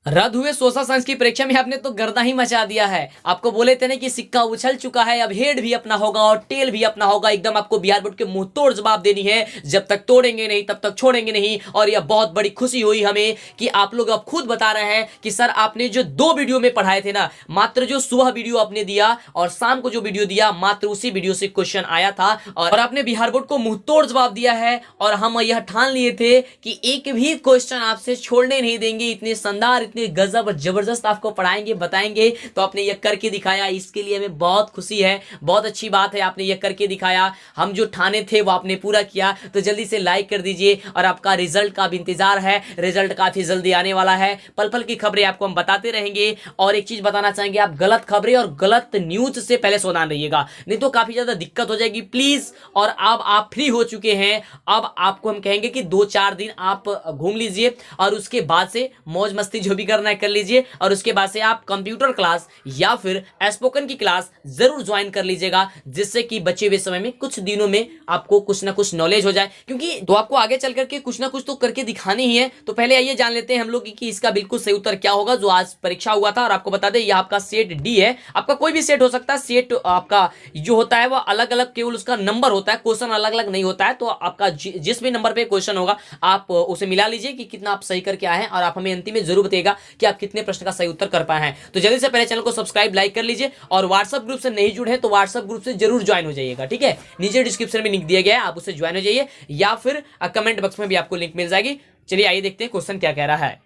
रद्द हुए social science की परीक्षा में आपने तो गर्दा ही मचा दिया है। आपको बोले थे ना कि सिक्का उछल चुका है, अब हेड भी अपना होगा और टेल भी अपना होगा। एकदम आपको बिहार बोर्ड के मुंह तोड़ जवाब देनी है, जब तक तोड़ेंगे नहीं तब तक छोड़ेंगे नहीं। और यह बहुत बड़ी खुशी हुई हमें कि आप लोग अब खुद बता रहे हैं कि सर आपने जो 2 वीडियो में पढ़ाए थे ना, मात्र जो सुबह वीडियो आपने दिया और शाम को जो वीडियो दिया, मात्र उसी वीडियो से क्वेश्चन आया था और आपने बिहार बोर्ड को मुंह तोड़ जवाब दिया है। और हम यह ठान लिए थे कि एक भी क्वेश्चन आपसे छोड़ने नहीं देंगे। इतने शानदार, इतने गजब जबरदस्त आपको पढ़ाएंगे, बताएंगे। तो आपने ये करके दिखाया, इसके लिए हमें बहुत खुशी है, बहुत अच्छी बात है। आपने ये करके दिखाया, हम जो ठाने थे वो आपने पूरा किया। तो जल्दी से लाइक कर दीजिए और आपका रिजल्ट का भी इंतजार है। रिजल्ट काफी जल्दी आने वाला है, पल पल की खबरें आपको हम बताते रहेंगे। और एक चीज बताना चाहेंगे, आप गलत खबरें और गलत न्यूज से पहले सावधान रहिएगा, नहीं तो काफी ज्यादा दिक्कत हो जाएगी प्लीज। और अब आप फ्री हो चुके हैं, अब आपको हम कहेंगे कि 2-4 दिन आप घूम लीजिए और उसके बाद से मौज मस्ती जो भी करना है कर लीजिए। और उसके बाद से आप कंप्यूटर क्लास या फिर स्पोकन की क्लास जरूर ज्वाइन कर लीजिएगा, जिससे कि बचे हुए समय में कुछ दिनों में आपको कुछ ना कुछ नॉलेज हो जाए। क्योंकि तो आपको आगे चल करके कुछ ना कुछ तो करके दिखानी ही है। तो पहले आइए जान लेते हैं हम लोग कि इसका बिल्कुल सही उत्तर क्या होगा जो आज परीक्षा हुआ था। और आपको बता दें यह आपका सेट डी है, आपका कोई भी सेट हो सकता है। सेट आपका जो होता है वो अलग अलग, केवल उसका नंबर होता है, क्वेश्चन अलग अलग नहीं होता है। तो आपका जिस भी नंबर पे क्वेश्चन होगा आप उसे मिला लीजिए कि कितना आप सही करके आए हैं, और आप हमें अंतिम में जरूर बताइएगा कि आप कितने प्रश्न का सही उत्तर कर पाए हैं। तो जल्दी से पहले चैनल को सब्सक्राइब, लाइक कर लीजिए। और व्हाट्सएप ग्रुप से नहीं जुड़े हैं तो व्हाट्सएप ग्रुप से जरूर ज्वाइन हो जाइएगा, ठीक है। नीचे डिस्क्रिप्शन में लिंक दिया गया है, आप उससे ज्वाइन हो जाइए, या फिर कमेंट बॉक्स में भी आपको लिंक मिल जाएगी। चलिए आइए देखते हैं क्वेश्चन क्या कह रहा है।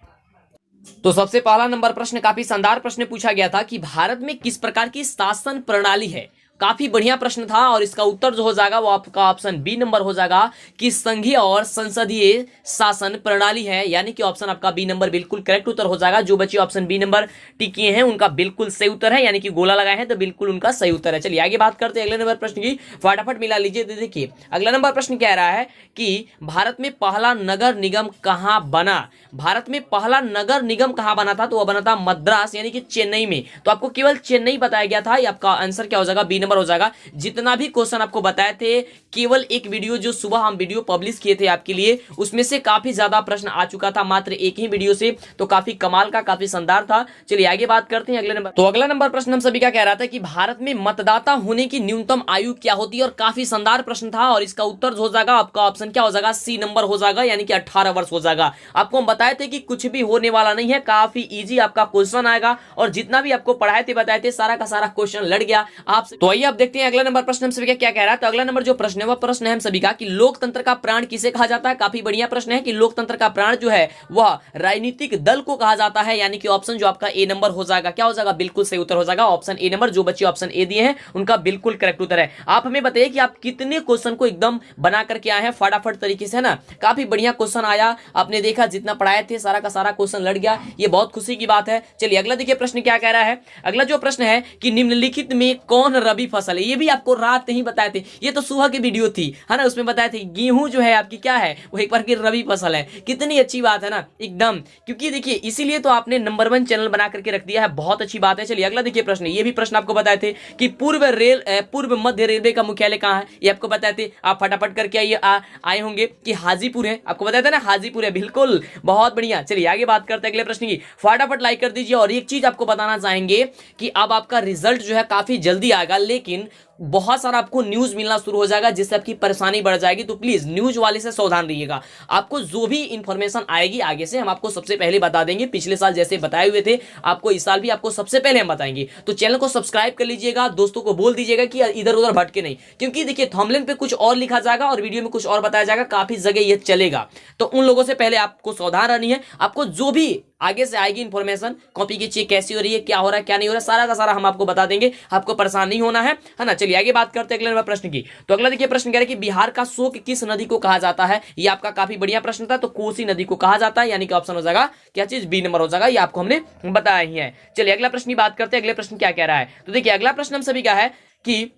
तो सबसे पहला नंबर प्रश्न काफी शानदार प्रश्न पूछा गया था कि भारत में किस प्रकार की शासन प्रणाली है। काफी बढ़िया प्रश्न था और इसका उत्तर जो हो जाएगा वो आपका ऑप्शन बी नंबर हो जाएगा कि संघीय और संसदीय शासन प्रणाली है। यानी कि ऑप्शन आपका बी नंबर बिल्कुल करेक्ट उत्तर हो जाएगा। जो बच्चे ऑप्शन बी नंबर टिक किए हैं उनका बिल्कुल सही उत्तर है, यानी कि गोला लगाए हैं तो बिल्कुल उनका सही उत्तर है। चलिए आगे बात करते हैं अगले नंबर प्रश्न की, फटाफट मिला लीजिए। देखिए अगला नंबर प्रश्न कह रहा है कि भारत में पहला नगर निगम कहां बना। भारत में पहला नगर निगम कहां बना था, तो वह बना था मद्रास यानी कि चेन्नई में। तो आपको केवल चेन्नई बताया गया था, ये आपका आंसर क्या हो जाएगा, बी नंबर हो जाएगा। जितना भी क्वेश्चन आपको बताए थे, केवल एक वीडियो जो सुबह हम वीडियो पब्लिश किए थे आपके लिए, उसमें से काफी ज्यादा प्रश्न आ चुका था मात्र एक ही वीडियो से। तो काफी कमाल का, काफी शानदार था। चलिए आगे बात करते हैं अगले नंबर। तो अगला नंबर प्रश्न हम सभी का कह रहा था कि भारत में मतदाता होने की न्यूनतम आयु क्या होती है। और काफी शानदार प्रश्न था और इसका उत्तर हो जाएगा आपका ऑप्शन क्या हो जाएगा, सी नंबर हो जाएगा, यानी कि 18 वर्ष हो जाएगा। आपको हम बताए थे कि कुछ भी होने वाला नहीं है, काफी इजी आपका क्वेश्चन आएगा। और जितना भी आपको पढ़ाए थे बताए थे सारा का सारा क्वेश्चन लड़ गया आपसे। तो आइए अब देखते हैं अगला नंबर प्रश्न हम सभी का क्या कह रहा है। तो अगला नंबर जो प्रश्न है वह प्रश्न है हम सभी का कि लोकतंत्र का प्राण किसे कहा जाता है। काफी बढ़िया प्रश्न है कि लोकतंत्र का प्राण जो है वह राजनीतिक दल को कहा जाता है। यानी कि ऑप्शन जो आपका ए नंबर हो जाएगा, क्या हो जाएगा, बिल्कुल सही उत्तर हो जाएगा ऑप्शन ए नंबर। जो बच्चे ऑप्शन ए दिए हैं उनका बिल्कुल करेक्ट उत्तर है। आप हमें बताइए कि आप कितने क्वेश्चन को एकदम बना करके आए हैं फटाफट तरीके से, है ना। काफी बढ़िया क्वेश्चन आया, आपने देखा जितना पढ़ाए थे सारा का सारा क्वेश्चन लड़ गया, ये बहुत खुशी की बात है। चलिए अगला देखिए प्रश्न क्या कह रहा है। अगला जो प्रश्न है कि निम्नलिखित में कौन रबी फसल है। ये भी आपको रात नहीं बताए थे, ये तो सुबह की वीडियो थी, है ना। उसमें बताए थे गेहूं जो है आपकी क्या है, वो एक बार की रबी फसल है। कितनी अच्छी बात है ना एकदम, क्योंकि देखिए इसीलिए तो आपने नंबर 1 चैनल बना करके रख दिया है, बहुत अच्छी बात है। चलिए अगला देखिए प्रश्न, ये भी प्रश्न आपको बताए थे कि पूर्व मध्य रेलवे का मुख्यालय कहाँ है, ये आपको बताए थे। आप फटाफट करके आए होंगे कि हाजीपुर है, आपको बताया था ना हाजीपुर है, बिल्कुल बहुत बढ़िया। चलिए आगे बात करते हैं अगले प्रश्न की, फटाफट लाइक कर दीजिए। और एक चीज आपको बताना चाहेंगे कि अब आपका रिजल्ट जो है काफी जल्दी आएगा, लेकिन बहुत सारा आपको न्यूज मिलना शुरू हो जाएगा जिससे आपकी परेशानी बढ़ जाएगी। तो प्लीज न्यूज वाले से सावधान रहिएगा। आपको जो भी इंफॉर्मेशन आएगी आगे से हम आपको सबसे पहले बता देंगे। पिछले साल जैसे बताए हुए थे आपको इस साल भी आपको सबसे पहले हम बताएंगे। तो चैनल को सब्सक्राइब कर लीजिएगा, दोस्तों को बोल दीजिएगा कि इधर उधर भटके नहीं, क्योंकि देखिए थंबनेल पे कुछ और लिखा जाएगा और वीडियो में कुछ और बताया जाएगा, काफी जगह ये चलेगा। तो उन लोगों से पहले आपको सावधान रहनी है। आपको जो भी आगे से आएगी इंफॉर्मेशन, कॉपी की चेक कैसी हो रही है, क्या हो रहा है, क्या नहीं हो रहा है, सारा का सारा हम आपको बता देंगे, आपको परेशान नहीं होना है ना। चलिए आगे बात करते हैं अगले नंबर प्रश्न की। तो अगला देखिए प्रश्न कह रहा है कि बिहार का शोक किस नदी को कहा जाता है। ये आपका काफी बढ़िया प्रश्न था। तो कोसी नदी को कहा जाता है, यानी कि ऑप्शन हो जाएगा क्या चीज, बी नंबर हो जाएगा। ये आपको हमने बताया ही है। चलिए अगला प्रश्न की बात करते हैं, अगले प्रश्न क्या कह रहा है। तो देखिए अगला प्रश्न हम सभी का है कि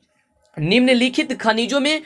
निम्नलिखित खनिजों में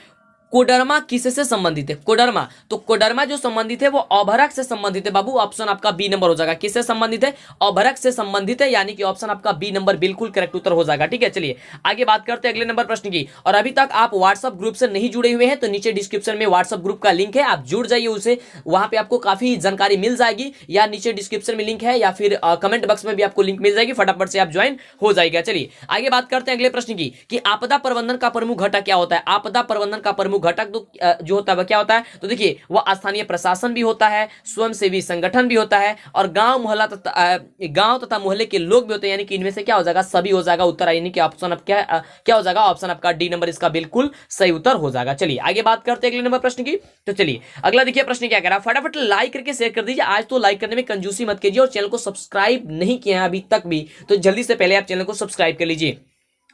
कोडरमा किससे संबंधित है? कोडरमा, तो कोडरमा जो संबंधित है वो अभरक से संबंधित है बाबू। ऑप्शन आपका बी नंबर हो जाएगा। किससे संबंधित है? अभरक से संबंधित है, यानी कि ऑप्शन आपका बी नंबर बिल्कुल करेक्ट उत्तर हो जाएगा। ठीक है, चलिए आगे बात करते हैं अगले नंबर प्रश्न की। और अभी तक आप व्हाट्सएप ग्रुप से नहीं जुड़े हुए हैं तो नीचे डिस्क्रिप्शन में व्हाट्सएप ग्रुप का लिंक है, आप जुड़ जाइए उसे, वहां पे आपको काफी जानकारी मिल जाएगी, या नीचे डिस्क्रिप्शन में लिंक है या फिर कमेंट बॉक्स में भी आपको लिंक मिल जाएगी, फटाफट से आप ज्वाइन हो जाएगा। चलिए आगे बात करते हैं अगले प्रश्न की कि आपदा प्रबंधन का प्रमुख घटक क्या होता है? आपदा प्रबंधन का प्रमुख घटक तो जो होता है वह क्या होता है? तो देखिए वह स्थानीय प्रशासन भी होता है, स्वयंसेवी संगठन भी होता है, और गांव तथा मोहल्ले के लोग भी होते हैं, यानी कि इनमें से क्या हो जाएगा? सभी हो जाएगा उत्तर, यानी कि ऑप्शन अब क्या हो जाएगा? ऑप्शन आपका डी नंबर इसका बिल्कुल सही उत्तर हो जाएगा। चलिए आगे बात करते हैं अगले नंबर प्रश्न की। तो चलिए अगला देखिए प्रश्न क्या कह रहा है, फटाफट लाइक करके शेयर कर दीजिए। आज तो लाइक करने में कंजूसी मत कीजिए, और चैनल को सब्सक्राइब नहीं किया है अभी तक भी तो जल्दी से पहले आप चैनल को सब्सक्राइब कर लीजिए।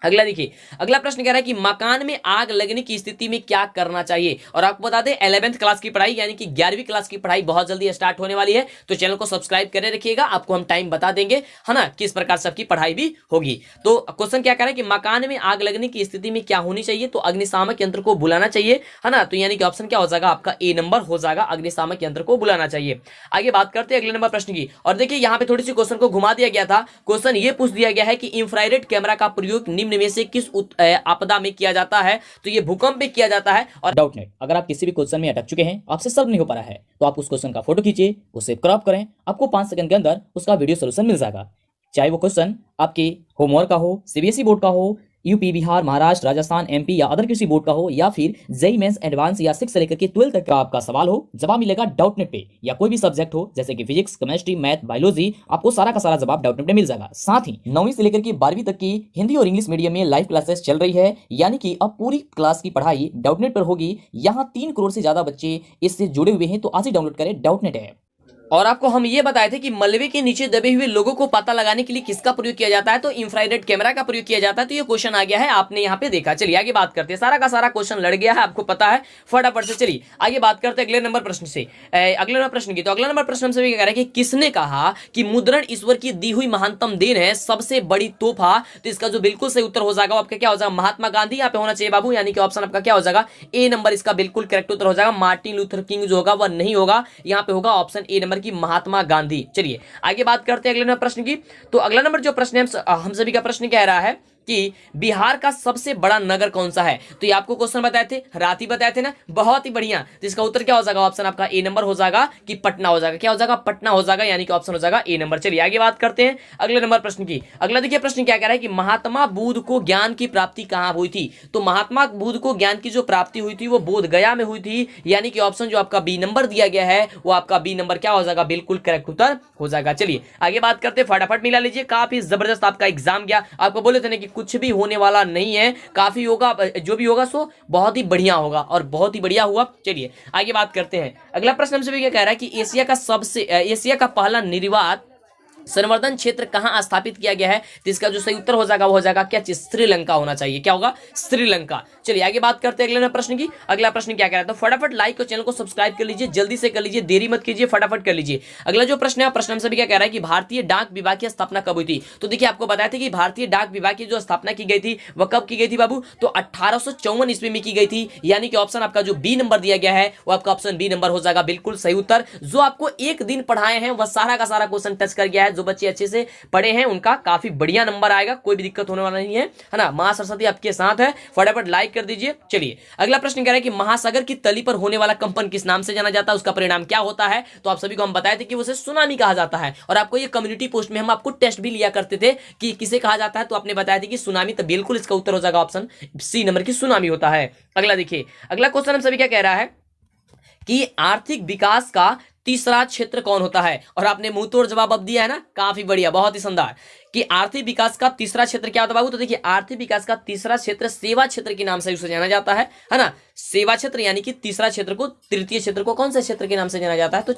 अगला देखिए, अगला प्रश्न कह रहा है कि मकान में आग लगने की स्थिति में क्या करना चाहिए? और आपको बता दें 11th क्लास की पढ़ाई यानी कि 11वीं क्लास की पढ़ाई बहुत जल्दी स्टार्ट होने वाली है, तो चैनल को सब्सक्राइब करे रखिएगा, आपको हम टाइम बता देंगे, है ना, किस प्रकार से आपकी पढ़ाई भी होगी। तो क्वेश्चन क्या कह रहा है कि मकान में आग लगने की स्थिति में क्या होनी चाहिए? तो अग्निशामक यंत्र को बुलाना चाहिए, है ना, तो यानी कि ऑप्शन क्या हो जाएगा? आपका ए नंबर हो जाएगा, अग्निशामक यंत्र को बुलाना चाहिए। आगे बात करते हैं अगले नंबर प्रश्न की। और देखिए यहाँ पे थोड़ी सी क्वेश्चन को घुमा दिया गया था। क्वेश्चन ये पूछ दिया गया है कि इंफ्रारेड कैमरा का प्रयोग निम्न में से किस आपदा में किया जाता है? तो ये भूकंप में किया जाता है। और डाउटनेट, अगर आप किसी भी क्वेश्चन में अटक चुके हैं, आपसे सॉल्व नहीं हो पा रहा है, तो आप उस क्वेश्चन का फोटो खींचिए, उसे क्रॉप करें, आपको 5 सेकंड के अंदर उसका वीडियो सोल्यूशन मिल जाएगा। चाहे वो क्वेश्चन आपके होमवर्क का हो, सीबीएसई बोर्ड का हो, यूपी, बिहार, महाराष्ट्र, राजस्थान, एमपी या अदर किसी बोर्ड का हो, या फिर जेईई मेंस एडवांस या 6 से लेकर के 12 तक का आपका सवाल हो, जवाब मिलेगा डाउटनेट पे। या कोई भी सब्जेक्ट हो जैसे कि फिजिक्स, केमिस्ट्री, मैथ, बायोलॉजी, आपको सारा का सारा जवाब डाउटनेट पे मिल जाएगा। साथ ही 9वीं से लेकर के 12वीं तक की हिंदी और इंग्लिश मीडियम में लाइव क्लासेस चल रही है, यानी कि अब पूरी क्लास की पढ़ाई डाउटनेट पर होगी। यहाँ 3 करोड़ से ज्यादा बच्चे इससे जुड़े हुए हैं, तो आज ही डाउनलोड करें डाउटनेट ऐप। और आपको हम ये बताए थे कि मलबे के नीचे दबे हुए लोगों को पता लगाने के लिए किसका प्रयोग किया जाता है? तो इंफ्रारेड कैमरा का प्रयोग किया जाता है। तो ये क्वेश्चन आ गया है, आपने यहाँ पे देखा। चलिए आगे बात करते हैं, सारा का सारा क्वेश्चन लड़ गया है, आपको पता है, फटाफट से चलिए आगे बात करते हैं अगले नंबर प्रश्न से। अगले नंबर प्रश्न की, तो अगला नंबर प्रश्न से भी कह रहा है कि किसने कहा कि मुद्रण ईश्वर की दी हुई महानतम देन है, सबसे बड़ी तोहफा? तो इसका जो बिल्कुल सही उत्तर हो जाएगा आपका क्या हो जाएगा? महात्मा गांधी यहाँ पे होना चाहिए बाबू, यानी कि ऑप्शन आपका क्या हो जाएगा? ए नंबर इसका बिल्कुल करेक्ट उत्तर हो जाएगा। मार्टिन लूथर किंग जो होगा वह नहीं होगा, यहाँ पे होगा ऑप्शन ए नंबर की महात्मा गांधी। चलिए आगे बात करते हैं अगले नंबर प्रश्न की। तो अगला नंबर जो प्रश्न है हम सभी का प्रश्न कह रहा है कि बिहार का सबसे बड़ा नगर कौन सा है? तो ये आपको क्वेश्चन बताए थे, रात ही बताए थे ना, बहुत ही बढ़िया। तो इसका उत्तर क्या हो जाएगा? ऑप्शन आपका ए नंबर हो जाएगा कि पटना हो जाएगा। क्या हो जाएगा? पटना हो जाएगा, यानी कि ऑप्शन हो जाएगा ए नंबर। चलिए आगे बात करते हैं अगले नंबर प्रश्न की। अगला देखिए प्रश्न क्या कह रहा है कि महात्मा बुद्ध को ज्ञान की प्राप्ति कहां हुई थी? तो महात्मा बुद्ध को ज्ञान की जो प्राप्ति हुई थी वो बोध गया में हुई थी, यानी कि ऑप्शन जो आपका बी नंबर दिया गया है वो आपका बी नंबर क्या हो जाएगा? बिल्कुल करेक्ट उत्तर हो जाएगा। चलिए आगे बात करते हैं, फटाफट मिला लीजिए। काफी जबरदस्त आपका एग्जाम गया, आपको बोले थे ना कि कुछ भी होने वाला नहीं है, काफी होगा, जो भी होगा सो बहुत ही बढ़िया होगा, और बहुत ही बढ़िया हुआ। चलिए आगे बात करते हैं। अगला प्रश्न हमसे भी क्या कह रहा है कि एशिया का पहला निर्वात संवर्धन क्षेत्र कहां स्थापित किया गया है? तो इसका जो सही उत्तर हो जाएगा वो हो जाएगा क्या? श्रीलंका होना चाहिए। क्या होगा? श्रीलंका। चलिए आगे बात करते हैं अगले प्रश्न की। अगला प्रश्न क्या कह रहा है? तो फटाफट लाइक और चैनल को सब्सक्राइब कर लीजिए, जल्दी से कर लीजिए, देरी मत कीजिए, फटाफट कर लीजिए। अगला जो प्रश्न है, प्रश्न हमसे भी क्या कह रहा है कि भारतीय डाक विभाग की स्थापना कब हुई थी? तो देखिए आपको बताया था कि भारतीय डाक विभाग की जो स्थापना की गई थी वह कब की गई थी बाबू? तो 1854 ईस्वी में की गई थी, यानी कि ऑप्शन आपका जो बी नंबर दिया गया है वो आपका ऑप्शन बी नंबर हो जाएगा, बिल्कुल सही उत्तर। जो आपको एक दिन पढ़ाए हैं वह सारा का सारा क्वेश्चन टच कर गया है। जो बच्चे अच्छे से पढ़े हैं उनका काफी बढ़िया नंबर आएगा, कोई भी दिक्कत होने वाला नहीं है ना। मां सरस्वती आपके साथ है, फटाफट लाइक कर दीजिए। चलिए अगला प्रश्न कह रहा है कि महासागर की तली पर होने वाला कंपन किस नाम से जाना जाता है? उसका परिणाम क्या होता है? तो आप सभी को हम बताए थे कि उसे सुनामी कहा जाता है, और आपको ये कम्युनिटी पोस्ट में हम आपको टेस्ट भी लिया करते थे कि किसे कहा जाता है, तो आपने बताया था कि सुनामी। तो बिल्कुल इसका उत्तर हो जाएगा ऑप्शन सी नंबर की सुनामी होता है। अगला देखिए, अगला क्वेश्चन हम सभी क्या कह रहा है कि आर्थिक विकास का तीसरा क्षेत्र कौन होता है? और आपने मुंह तोड़ जवाब अब दिया है ना, काफी बढ़िया, बहुत ही शानदार। कि आर्थिक विकास का तीसरा क्षेत्र क्या होता है बाबू? तो देखिए आर्थिक विकास का तीसरा क्षेत्र सेवा क्षेत्र के नाम से उसे जाना जाता है ना। सेवा क्षेत्र यानी कि तीसरा क्षेत्र को, तृतीय क्षेत्र को कौन से क्षेत्र के नाम से जाना जाता है? तो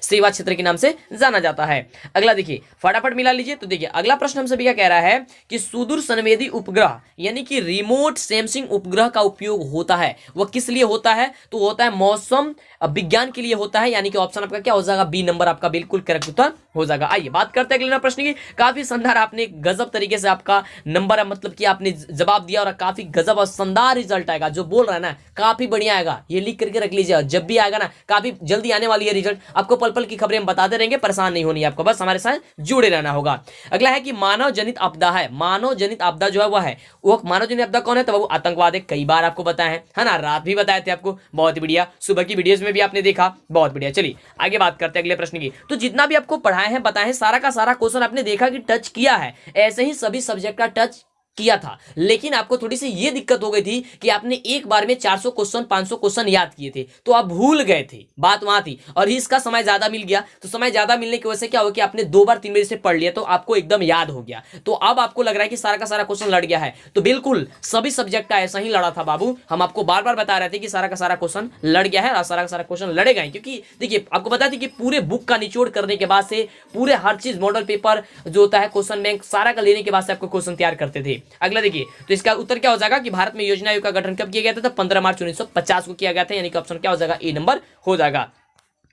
सेवा क्षेत्र के नाम से जाना जाता है। अगला देखिए फटाफट मिला लीजिए। तो देखिए अगला प्रश्न हमसे भी क्या कह रहा है कि सुदूर संवेदी उपग्रह यानी कि रिमोट सेंसिंग उपग्रह का उपयोग होता है, वह किस लिए होता है? तो होता है मौसम विज्ञान के लिए होता है, यानी कि ऑप्शन आपका क्या हो जाएगा? बी नंबर आपका बिल्कुल करेक्ट उत्तर हो जाएगा। आइए बात करते हैं अगले प्रश्न की। काफी शानदार आपने गजब तरीके से आपका नंबर मतलब कि आपने जवाब दिया और काफी गजब और शानदार रिजल्ट आएगा। जो बोल रहा है ना काफी बढ़िया आएगा, ये लिख करके रख लीजिए। जब भी आएगा ना काफी जल्दी आने वाली है रिजल्ट, आपको पल पल की खबरें हम बताते रहेंगे, परेशान नहीं होनी है आपको, बस हमारे साथ जुड़े रहना होगा। अगला है कि मानव जनित आपदा है। मानव जनित आपदा जो है वह है, वो मानव जनित आपदा कौन है? तो वो आतंकवाद है। कई बार आपको बताया है ना, रात भी बताए थे आपको, बहुत ही बढ़िया। सुबह की वीडियोस में भी आपने देखा, बहुत बढ़िया। चलिए आगे बात करते हैं अगले प्रश्न की। तो जितना भी आपको पढ़ाए हैं बताए हैं, सारा का सारा क्वेश्चन आपने देखा कि टच किया है, ऐसे ही सभी सब्जेक्ट का टच किया था। लेकिन आपको थोड़ी सी ये दिक्कत हो गई थी कि आपने एक बार में 400 क्वेश्चन 500 क्वेश्चन याद किए थे, तो आप भूल गए थे, बात वहां थी। और इसका समय ज्यादा मिल गया, तो समय ज्यादा मिलने की वजह से क्या हो कि आपने 2 बार 3 बार से पढ़ लिया, तो आपको एकदम याद हो गया। तो अब आपको लग रहा है कि सारा का सारा क्वेश्चन लड़ गया है, तो बिल्कुल सभी सब्जेक्ट का ऐसा ही लड़ा था बाबू। हम आपको बार बार बता रहे थे कि सारा का सारा क्वेश्चन लड़ गया है और सारा का सारा क्वेश्चन लड़ेगा ही, क्योंकि देखिए आपको बता दें कि पूरे बुक का निचोड़ करने के बाद से पूरे हर चीज मॉडल पेपर जो होता है, क्वेश्चन बैंक सारा का लेने के बाद से आपको क्वेश्चन तैयार करते थे। अगला देखिए, तो इसका उत्तर क्या हो जाएगा कि भारत में योजना आयोग का गठन कब किया गया था? तो 15 मार्च 1950 को किया गया था, यानी कि ऑप्शन क्या हो जाएगा? ए नंबर हो जाएगा।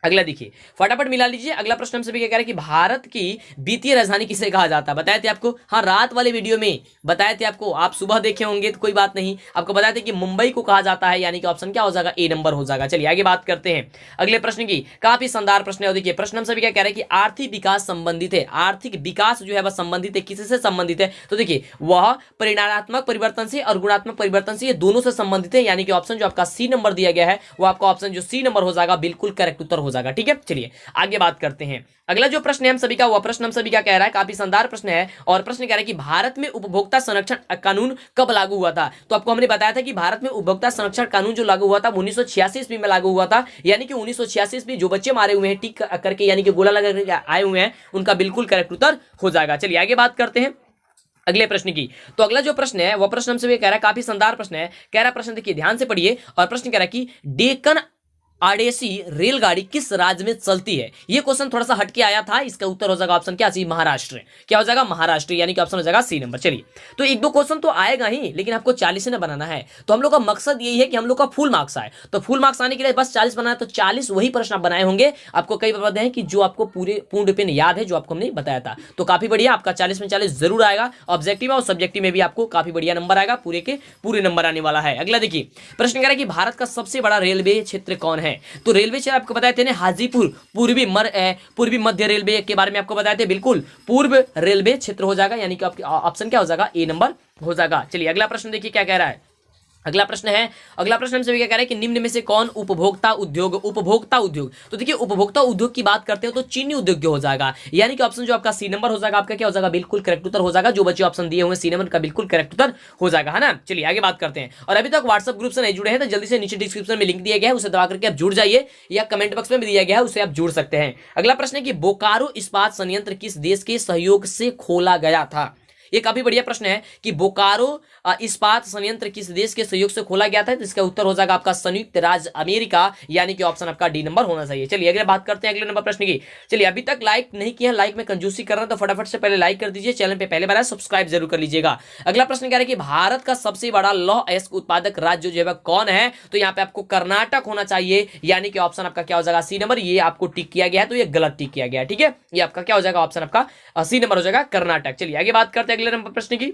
अगला देखिए, फटाफट मिला लीजिए। अगला प्रश्न हमसे भी क्या कह रहा है कि भारत की वित्तीय राजधानी किसे कहा जाता है? बताए थे आपको, हाँ रात वाले वीडियो में बताए थे आपको, आप सुबह देखे होंगे तो कोई बात नहीं, आपको बताए थे कि मुंबई को कहा जाता है, यानी कि ऑप्शन क्या हो जाएगा? ए नंबर हो जाएगा। चलिए आगे बात करते हैं अगले प्रश्न की। काफी शानदार प्रश्न है। देखिए प्रश्न हमसे भी क्या कह रहा है कि आर्थिक विकास संबंधित है। आर्थिक विकास जो है वह संबंधित है, किससे संबंधित है? तो देखिए वह परिणामात्मक परिवर्तन से और गुणात्मक परिवर्तन से, ये दोनों से संबंधित है, यानी कि ऑप्शन जो आपका सी नंबर दिया गया है वो आपका ऑप्शन जो सी नंबर हो जाएगा, बिल्कुल करेक्ट उत्तर हो जाएगा। ठीक है, चलिए आगे बात करते हैं। अगला जो प्रश्न है हम सभी का, वो प्रश्न हम सभी का कह रहा है, काफी शानदार प्रश्न है, और प्रश्न कह रहा है कि भारत में उपभोक्ता संरक्षण कानून कब लागू हुआ था? तो आपको हमने बताया था कि भारत में उपभोक्ता संरक्षण कानून जो लागू हुआ था 1986 ईस्वी में लागू हुआ था, यानी कि 1986 ईस्वी जो बच्चे मारे हुए हैं टिक करके, यानी कि गोला लगा करके आए हुए हैं, उनका बिल्कुल करेक्ट उत्तर हो जाएगा। चलिए आगे बात करते हैं अगले प्रश्न की। तो अगला जो प्रश्न है वो प्रश्न हमसे भी कह रहा है, काफी शानदार प्रश्न है। कह रहा प्रश्न देखिए ध्यान से पढ़िए, और प्रश्न कह रहा है कि डेक्कन आरएसी रेलगाड़ी किस राज्य में चलती है? ये क्वेश्चन थोड़ा सा हटके आया था, इसका उत्तर हो जाएगा ऑप्शन क्या? सी महाराष्ट्र। क्या हो जाएगा? महाराष्ट्र, यानी कि ऑप्शन हो जाएगा सी नंबर। चलिए तो एक दो क्वेश्चन तो आएगा ही, लेकिन आपको 40 ना बनाना है। तो हम लोग का मकसद यही है कि हम लोग का फुल मार्क्स आए, तो फुल मार्क्स आने के लिए बस 40 बनाना है, तो 40 वही प्रश्न आप बनाए होंगे। आपको कई बार हैं कि जो आपको पूरे पूर्ण रूप में याद है, जो आपको हमने बताया था, तो काफी बढ़िया आपका 40 में 40 जरूर आएगा। ऑब्जेक्टिव और सब्जेक्टिव में भी आपको काफी बढ़िया नंबर आएगा, पूरे के पूरे नंबर आने वाला है। अगला देखिए प्रश्न कह रहा है कि भारत का सबसे बड़ा रेलवे क्षेत्र कौन है? तो रेलवे क्षेत्र आपको बताए थे ना, हाजीपुर पूर्वी मध्य रेलवे के बारे में आपको बताए थे, बिल्कुल पूर्व रेलवे क्षेत्र हो जाएगा, यानी कि आपका ऑप्शन क्या हो जाएगा? ए नंबर हो जाएगा। चलिए अगला प्रश्न देखिए क्या कह रहा है। अगला प्रश्न हमसे क्या कह रहा है कि निम्न में से कौन उपभोक्ता उद्योग? तो देखिए उपभोक्ता उद्योग की बात करते हो तो चीनी उद्योग हो जाएगा, यानी कि ऑप्शन जो आपका सी नंबर हो जाएगा, आपका क्या हो जाएगा? बिल्कुल करेक्ट उत्तर हो जाएगा। जो बच्चे ऑप्शन दिए हुए सी नंबर का बिल्कुल करेक्ट उत्तर हो जाएगा, है ना। चलिए आगे बात करते हैं। और अभी तक व्हाट्सएप ग्रुप से नहीं जुड़े हैं तो जल्दी से नीचे डिस्क्रिप्शन में लिंक दिया गया है, उसे दबा करके आप जुड़ जाइए, या कमेंट बॉक्स में भी दिया गया है, उसे आप जुड़ सकते हैं। अगला प्रश्न है कि बोकारो इस्पात संयंत्र किस देश के सहयोग से खोला गया था? ये काफी बढ़िया प्रश्न है कि बोकारो इस्पात संयंत्र किस देश के सहयोग से खोला गया था? तो इसका उत्तर हो जाएगा आपका संयुक्त राज्य अमेरिका, यानी कि ऑप्शन आपका डी नंबर होना चाहिए। चलिए अगले बात करते हैं अगले नंबर प्रश्न की। चलिए अभी तक लाइक नहीं किया, लाइक में कंजूसी कर रहा है, तो फटाफट से पहले लाइक कर दीजिए, चैनल पे पहले बार आए सब्सक्राइब जरूर कर लीजिएगा। अगला प्रश्न कह रहा है कि भारत का सबसे बड़ा लौह अयस्क उत्पादक राज्य जो है कौन है? तो यहाँ पे आपको कर्नाटक होना चाहिए, यानी कि ऑप्शन आपका क्या हो जाएगा? C number. ये आपको टिक किया गया है, तो ये गलत टिक किया गया है, ठीक है। ये आपका क्या हो जाएगा? ऑप्शन आपका सी नंबर हो जाएगा, कर्नाटक। चलिए आगे बात करते हैं अगले नंबर प्रश्न की।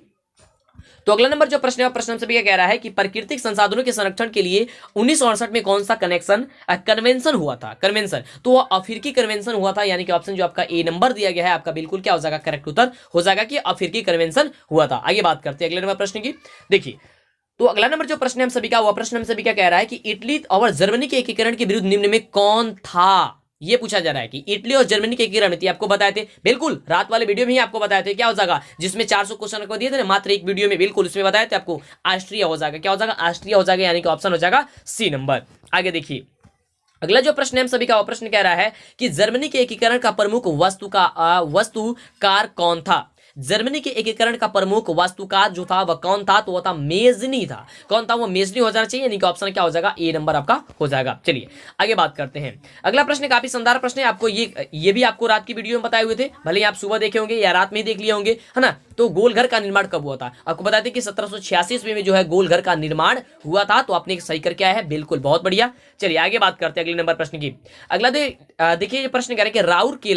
तो अगला नंबर जो प्रश्न है, प्रश्न हमसे भी कह रहा है कि प्राकृतिक संसाधनों के संरक्षण के लिए 1968 में कौन सा कन्वेंशन हुआ था? कन्वेंशन, तो वह अफ्रीकी कन्वेंशन हुआ था, यानी कि ऑप्शन जो आपका ए नंबर दिया गया है, आपका बिल्कुल क्या हो जाएगा? करेक्ट उत्तर हो जाएगा कि अफ्रीकी कन्वेंशन हुआ था। आगे बात करते हैं अगले नंबर प्रश्न की। देखिए तो अगला नंबर जो प्रश्न है हम सभी का, वह प्रश्न हम सभी का कह रहा है कि इटली और जर्मनी के एकीकरण के विरुद्ध निम्न में कौन था? ये पूछा जा रहा है कि इटली और जर्मनी के एकीकरण थी, आपको बताए थे, बिल्कुल रात वाले वीडियो में ही आपको बताए थे, क्या हो जाएगा? जिसमें 400 क्वेश्चन को दिए थे ना मात्र एक वीडियो में, बिल्कुल उसमें बताए थे आपको, ऑस्ट्रिया हो जाएगा। क्या हो जाएगा? ऑस्ट्रिया हो जाएगा, यानी कि ऑप्शन हो जाएगा सी नंबर। आगे देखिए अगला जो प्रश्न है हम सभी का, वो प्रश्न कह रहा है कि जर्मनी के एकीकरण का प्रमुख वास्तुकार कौन था? जर्मनी के एकीकरण का प्रमुख वास्तुकार जो था वह कौन था? तो वो था मेजनी था। कौन था वो? मेजनी हो जाना चाहिए, यानी कि ऑप्शन क्या हो जाएगा? ए नंबर आपका हो जाएगा। चलिए आगे बात करते हैं। अगला प्रश्न काफी शानदार प्रश्न है, आपको ये भी आपको रात की वीडियो में बताए हुए थे, भले ही आप सुबह देखे होंगे या रात में ही देख लिए होंगे, है ना। तो गोल घर का निर्माण कब हुआ था? आपको बताते हैं कि 1786 ईस्वी में जो है गोल घर का निर्माण हुआ था, तो आपने सही करके आया है, बिल्कुल बहुत बढ़िया। चलिए आगे बात करते हैं अगले नंबर प्रश्न की। अगला देखिए प्रश्न कह रहे हैं कि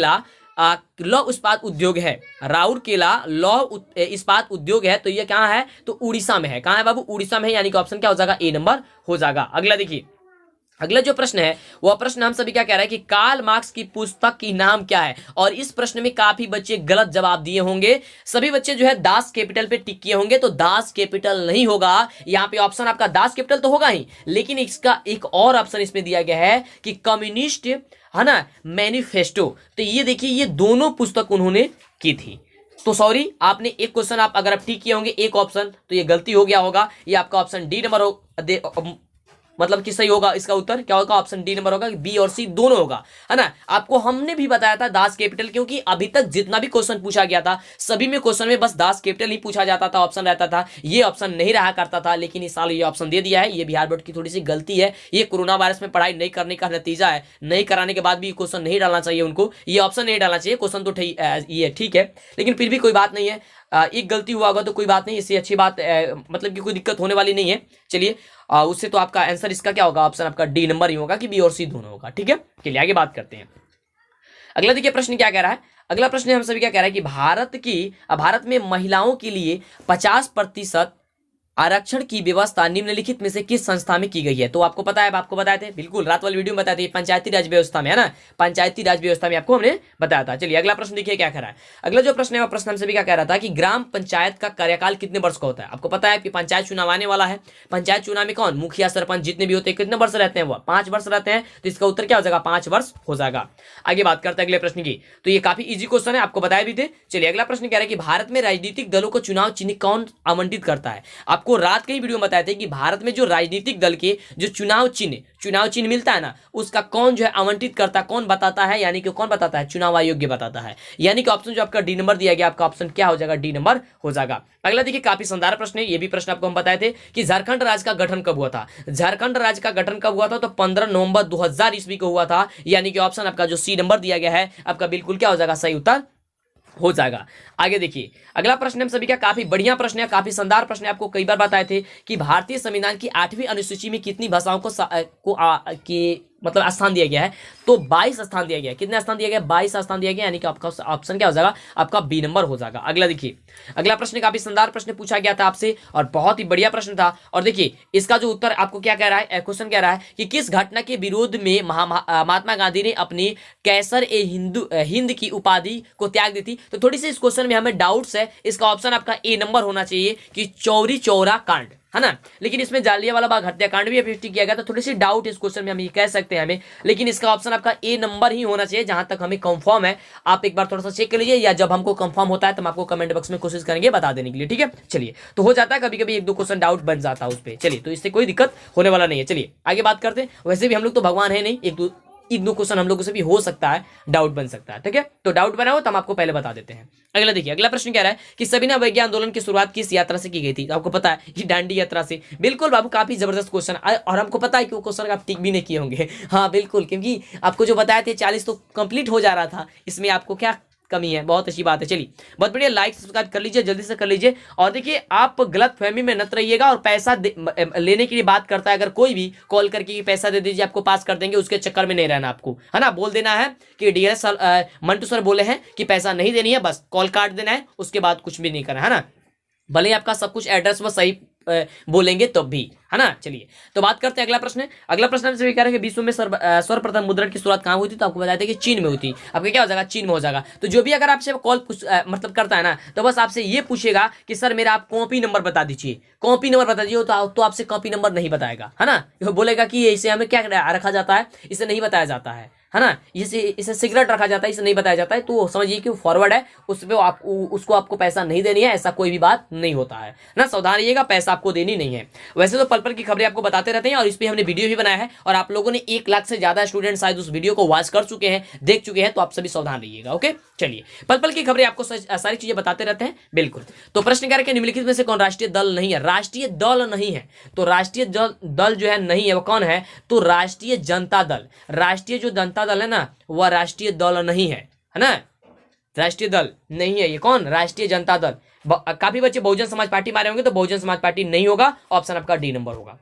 लौह इस्पात उद्योग है, राउरकेला लौह इस्पात उद्योग है, तो ये कहाँ है, तो उड़ीसा में है। कहाँ है बाबू, उड़ीसा में है, यानी कि ऑप्शन क्या हो जाएगा, ए नंबर हो जाएगा। अगला देखिए, अगला जो प्रश्न है वह प्रश्न हम सभी क्या कह रहा है कि कार्ल मार्क्स की पुस्तक की नाम क्या है, और इस प्रश्न में काफी बच्चे गलत जवाब दिए होंगे। सभी बच्चे जो है दास कैपिटल पे टिक किए होंगे, तो दास कैपिटल नहीं होगा यहाँ पे। ऑप्शन आपका दास कैपिटल तो होगा ही, लेकिन इसका एक और ऑप्शन इसमें दिया गया है कि कम्युनिस्ट, है ना, मैनिफेस्टो। तो ये देखिए, ये दोनों पुस्तक उन्होंने की थी। तो सॉरी, आपने एक क्वेश्चन आप अगर आप टिक किए होंगे एक ऑप्शन, तो ये गलती हो गया होगा। ये आपका ऑप्शन डी नंबर मतलब कि सही होगा। इसका उत्तर क्या होगा, ऑप्शन डी नंबर होगा, बी और सी दोनों होगा, है ना। आपको हमने भी बताया था दास कैपिटल, क्योंकि अभी तक जितना भी क्वेश्चन पूछा गया था सभी में क्वेश्चन में बस दास कैपिटल ही पूछा जाता था, ऑप्शन रहता था, ये ऑप्शन नहीं रहा करता था। लेकिन इस साल ये ऑप्शन दे दिया है। ये बिहार बोर्ड की थोड़ी सी गलती है, ये कोरोना वायरस में पढ़ाई नहीं करने का नतीजा है। नहीं कराने के बाद भी क्वेश्चन नहीं डालना चाहिए उनको, ये ऑप्शन नहीं डालना चाहिए। क्वेश्चन तो ये ठीक है, लेकिन फिर भी कोई बात नहीं है, एक गलती हुआ होगा तो कोई बात नहीं, इससे अच्छी बात मतलब कि कोई दिक्कत होने वाली नहीं है। चलिए, उससे तो आपका आंसर इसका क्या होगा, ऑप्शन आपका डी नंबर ही होगा कि बी और सी दोनों होगा। ठीक है, चलिए आगे बात करते हैं। अगला देखिए प्रश्न क्या कह रहा है। अगला प्रश्न हम सभी क्या कह रहा है कि भारत में महिलाओं के लिए 50% आरक्षण की व्यवस्था निम्नलिखित में से किस संस्था में की गई है। तो आपको पता है, आपको बताए थे, बिल्कुल रात वाली वीडियो में बताए थे, पंचायती राज व्यवस्था में, है ना, पंचायती राज व्यवस्था में आपको हमने बताया था। चलिए अगला प्रश्न देखिए क्या कह रहा है। अगला जो प्रश्न है वो प्रश्न हमसे भी क्या कह रहा था कि ग्राम पंचायत का कार्यकाल कितने वर्ष का होता है। आपको पता है कि पंचायत चुनाव आने वाला है। पंचायत चुनाव में कौन, मुखिया सरपंच जितने भी होते हैं कितने वर्ष रहते हैं, वो 5 वर्ष रहते हैं। तो इसका उत्तर क्या हो जाएगा, 5 वर्ष हो जाएगा। आगे बात करते हैं अगले प्रश्न की। तो ये काफी इजी क्वेश्चन है, आपको बताए भी थे। चलिए अगला प्रश्न कह रहा है कि भारत में राजनीतिक दलों को चुनाव चिन्ह कौन आवंटित करता है। आपको रात के ही वीडियो बताए थे कि भारत में जो राजनीतिक दल के जो चुनाव चिन्ह मिलता है ना, उसका कौन जो है आवंटित करता है, कौन बताता है, यानी कि कौन बताता है, चुनाव आयोग बताता है। यानी कि ऑप्शन जो आपका डी नंबर दिया गया, आपका ऑप्शन क्या हो जाएगा, डी नंबर हो जाएगा। अगला देखिए काफी शानदार प्रश्न है, ये भी प्रश्न आपको हम बताए थे कि झारखंड राज्य का गठन कब हुआ था। झारखंड राज्य का गठन कब हुआ था, तो 15 नवंबर 2000 ईस्वी को हुआ था। यानी कि ऑप्शन आपका जो सी नंबर दिया गया है आपका बिल्कुल क्या हो जाएगा, सही उत्तर हो जाएगा। आगे देखिए अगला प्रश्न हम सभी का काफी बढ़िया प्रश्न है, काफी शानदार प्रश्न है। आपको कई बार बताए थे कि भारतीय संविधान की 8वीं अनुसूची में कितनी भाषाओं को मतलब स्थान दिया गया है। तो 22 स्थान दिया गया है। कितने स्थान दिया गया, 22 स्थान दिया गया, यानी कि आपका ऑप्शन क्या हो जाएगा, आपका बी नंबर हो जाएगा। अगला देखिए, अगला प्रश्न काफी शानदार प्रश्न पूछा गया था आपसे और बहुत ही बढ़िया प्रश्न था। और देखिए इसका जो उत्तर आपको क्या कह रहा है, क्वेश्चन कह रहा है कि किस घटना के विरोध में महात्मा गांधी ने अपनी कैसर-ए-हिंद की उपाधि को त्याग दी थी। तो थोड़ी सी इस क्वेश्चन में हमें डाउट्स है। इसका ऑप्शन आपका ए नंबर होना चाहिए कि चौरी चौरा कांड, है ना। लेकिन इसमें जालियांवाला बाग हत्याकांड भी अभिष्ट किया गया, तो थोड़ी सी डाउट इस क्वेश्चन में हम ये कह सकते हैं हमें। लेकिन इसका ऑप्शन आपका ए नंबर ही होना चाहिए, जहां तक हमें कंफर्म है। आप एक बार थोड़ा सा चेक कर लीजिए, या जब हमको कंफर्म होता है तो हम आपको कमेंट बॉक्स में कोशिश करेंगे बता देने के लिए। ठीक है, चलिए तो हो जाता है कभी कभी 1-2 क्वेश्चन डाउट बन जाता है उस पर। चलिए तो इससे कोई दिक्कत होने वाला नहीं है। चलिए आगे बात करते हैं। वैसे भी हम लोग तो भगवान है नहीं, एक दो क्वेश्चन हम लोगों से भी हो सकता है, डाउट बन सकता है। ठीक है, तो डाउट बना हो तो हम आपको पहले बता देते हैं। अगला देखिए, अगला प्रश्न कह रहा है कि सविनय अवज्ञा आंदोलन की शुरुआत किस यात्रा से की गई थी। तो आपको पता है कि दांडी यात्रा से। बिल्कुल बाबू, काफी जबरदस्त क्वेश्चन, और हमको पता है कि वो क्वेश्चन आप टिक भी नहीं किए होंगे। हाँ बिल्कुल, क्योंकि आपको जो बताए थे 40 तो कंप्लीट हो जा रहा था, इसमें आपको क्या कमी है, बहुत अच्छी बात है। चलिए बहुत बढ़िया, लाइक सब्सक्राइब कर लीजिए, जल्दी से कर लीजिए। और देखिए आप गलत फहमी में नत रहिएगा। और पैसा लेने के लिए बात करता है अगर कोई भी कॉल करके पैसा दे दीजिए आपको पास कर देंगे, उसके चक्कर में नहीं रहना आपको, है ना। बोल देना है कि डीएस सर मंटू सर बोले हैं कि पैसा नहीं देनी है, बस कॉल काट देना है, उसके बाद कुछ भी नहीं करना है ना। भले ही आपका सब कुछ एड्रेस वो सही बोलेंगे तब भी, है ना। चलिए तो बात करते हैं अगला प्रश्न। अगला प्रश्न हमसे कह रहे हैं कि विश्व में सर्वप्रथम मुद्रण की शुरुआत कहाँ हुई थी। तो आपको बताया था कि चीन में हुई थी। आपका क्या हो जाएगा, चीन में हो जाएगा। तो जो भी अगर आपसे कॉल मतलब करता है ना, तो बस आपसे ये पूछेगा कि सर मेरा आप कॉपी नंबर बता दीजिए, कॉपी नंबर बता दीजिए। तो आपसे कॉपी नंबर नहीं बताएगा, है ना। बोलेगा कि इसे हमें क्या रखा जाता है, इसे नहीं बताया जाता है ना। इसे सिगरेट रखा जाता है, इसे नहीं बताया जाता है। तो समझिए कि फॉरवर्ड है, उस पर उसको आपको पैसा नहीं देनी है, ऐसा कोई भी बात नहीं होता है ना। सावधान रहिएगा, पैसा आपको देनी नहीं है। वैसे तो पल पल की खबरें आपको बताते रहते हैं और इस पर हमने वीडियो भी बनाया है, और आप लोगों ने 1 लाख से ज्यादा स्टूडेंट शायद उस वीडियो को वॉच कर चुके हैं, देख चुके हैं। तो आप सभी सावधान रहिएगा। ओके, चलिए पल पल की खबरें आपको सारी चीजें बताते रहते हैं। बिल्कुल। तो प्रश्न क्या है कि निम्नलिखित में से कौन राष्ट्रीय दल नहीं है। राष्ट्रीय दल नहीं है, तो राष्ट्रीय दल जो है नहीं है, वो कौन है, तो राष्ट्रीय जनता दल। राष्ट्रीय जो जनता दल है ना, वह राष्ट्रीय दल नहीं है ना। राष्ट्रीय दल नहीं है, ये कौन, राष्ट्रीय जनता दल। काफी बच्चे बहुजन समाज पार्टी मारे होंगे, तो बहुजन समाज पार्टी नहीं होगा, ऑप्शन आपका डी नंबर होगा।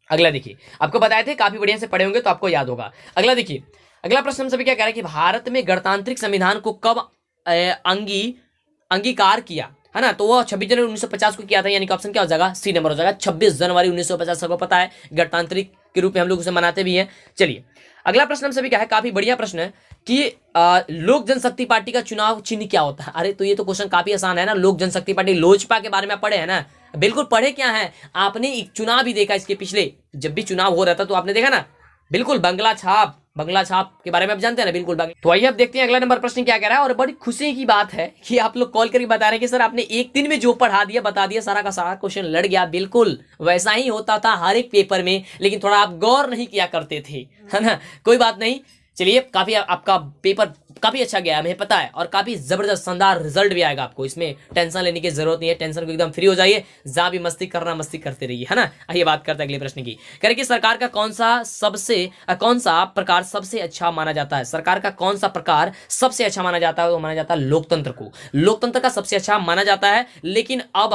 अगला देखिए, आपको बताए थे, काफी बढ़िया से पढ़े होंगे तो आपको याद होगा। अगला देखिए, अगला प्रश्न हम सभी क्या कह रहे हैं कि भारत में गणतांत्रिक संविधान को कब अंगीकार किया, है ना? तो वो 26 जनवरी 1950 को किया था, यानी कि ऑप्शन क्या हो जाएगा, सी नंबर हो जाएगा। 26 जनवरी 1950 सबको पता है, गणतांत्रिक के रूप में हम लोग उसे मनाते भी हैं। चलिए अगला प्रश्न हम सभी क्या है, काफी बढ़िया प्रश्न है कि लोक जनशक्ति पार्टी का चुनाव चिन्ह क्या होता है। अरे तो ये तो क्वेश्चन काफी आसान है ना, लोक जनशक्ति पार्टी लोजपा के बारे में पढ़े है ना, बिल्कुल पढ़े क्या है आपने, एक चुनाव भी देखा इसके पिछले, जब भी चुनाव हो रहा था तो आपने देखा ना, बिल्कुल बंगला छाप के बारे में आप जानते हैं ना, बिल्कुल बंगला। तो आइए अब देखते हैं अगला नंबर प्रश्न क्या कह रहा है। और बड़ी खुशी की बात है कि आप लोग कॉल करके बता रहे हैं कि सर आपने एक दिन में जो पढ़ा दिया बता दिया, सारा का सारा क्वेश्चन लड़ गया। बिल्कुल वैसा ही होता था हर एक पेपर में, लेकिन थोड़ा आप गौर नहीं किया करते थे, है ना? कोई बात नहीं, चलिए काफी आपका पेपर काफी अच्छा गया, हमें पता है, और काफी जबरदस्त शानदार रिजल्ट भी आएगा आपको, इसमें टेंशन लेने की जरूरत नहीं है, टेंशन को एकदम फ्री हो जाइए, जहां भी मस्ती करना मस्ती करते रहिए, है ना? आइए बात करते हैं अगले प्रश्न की। कह रहे कि सरकार का कौन सा प्रकार सबसे अच्छा माना जाता है? सरकार का कौन सा प्रकार सबसे अच्छा माना जाता है? वो माना जाता है लोकतंत्र को, लोकतंत्र का सबसे अच्छा माना जाता है। लेकिन अब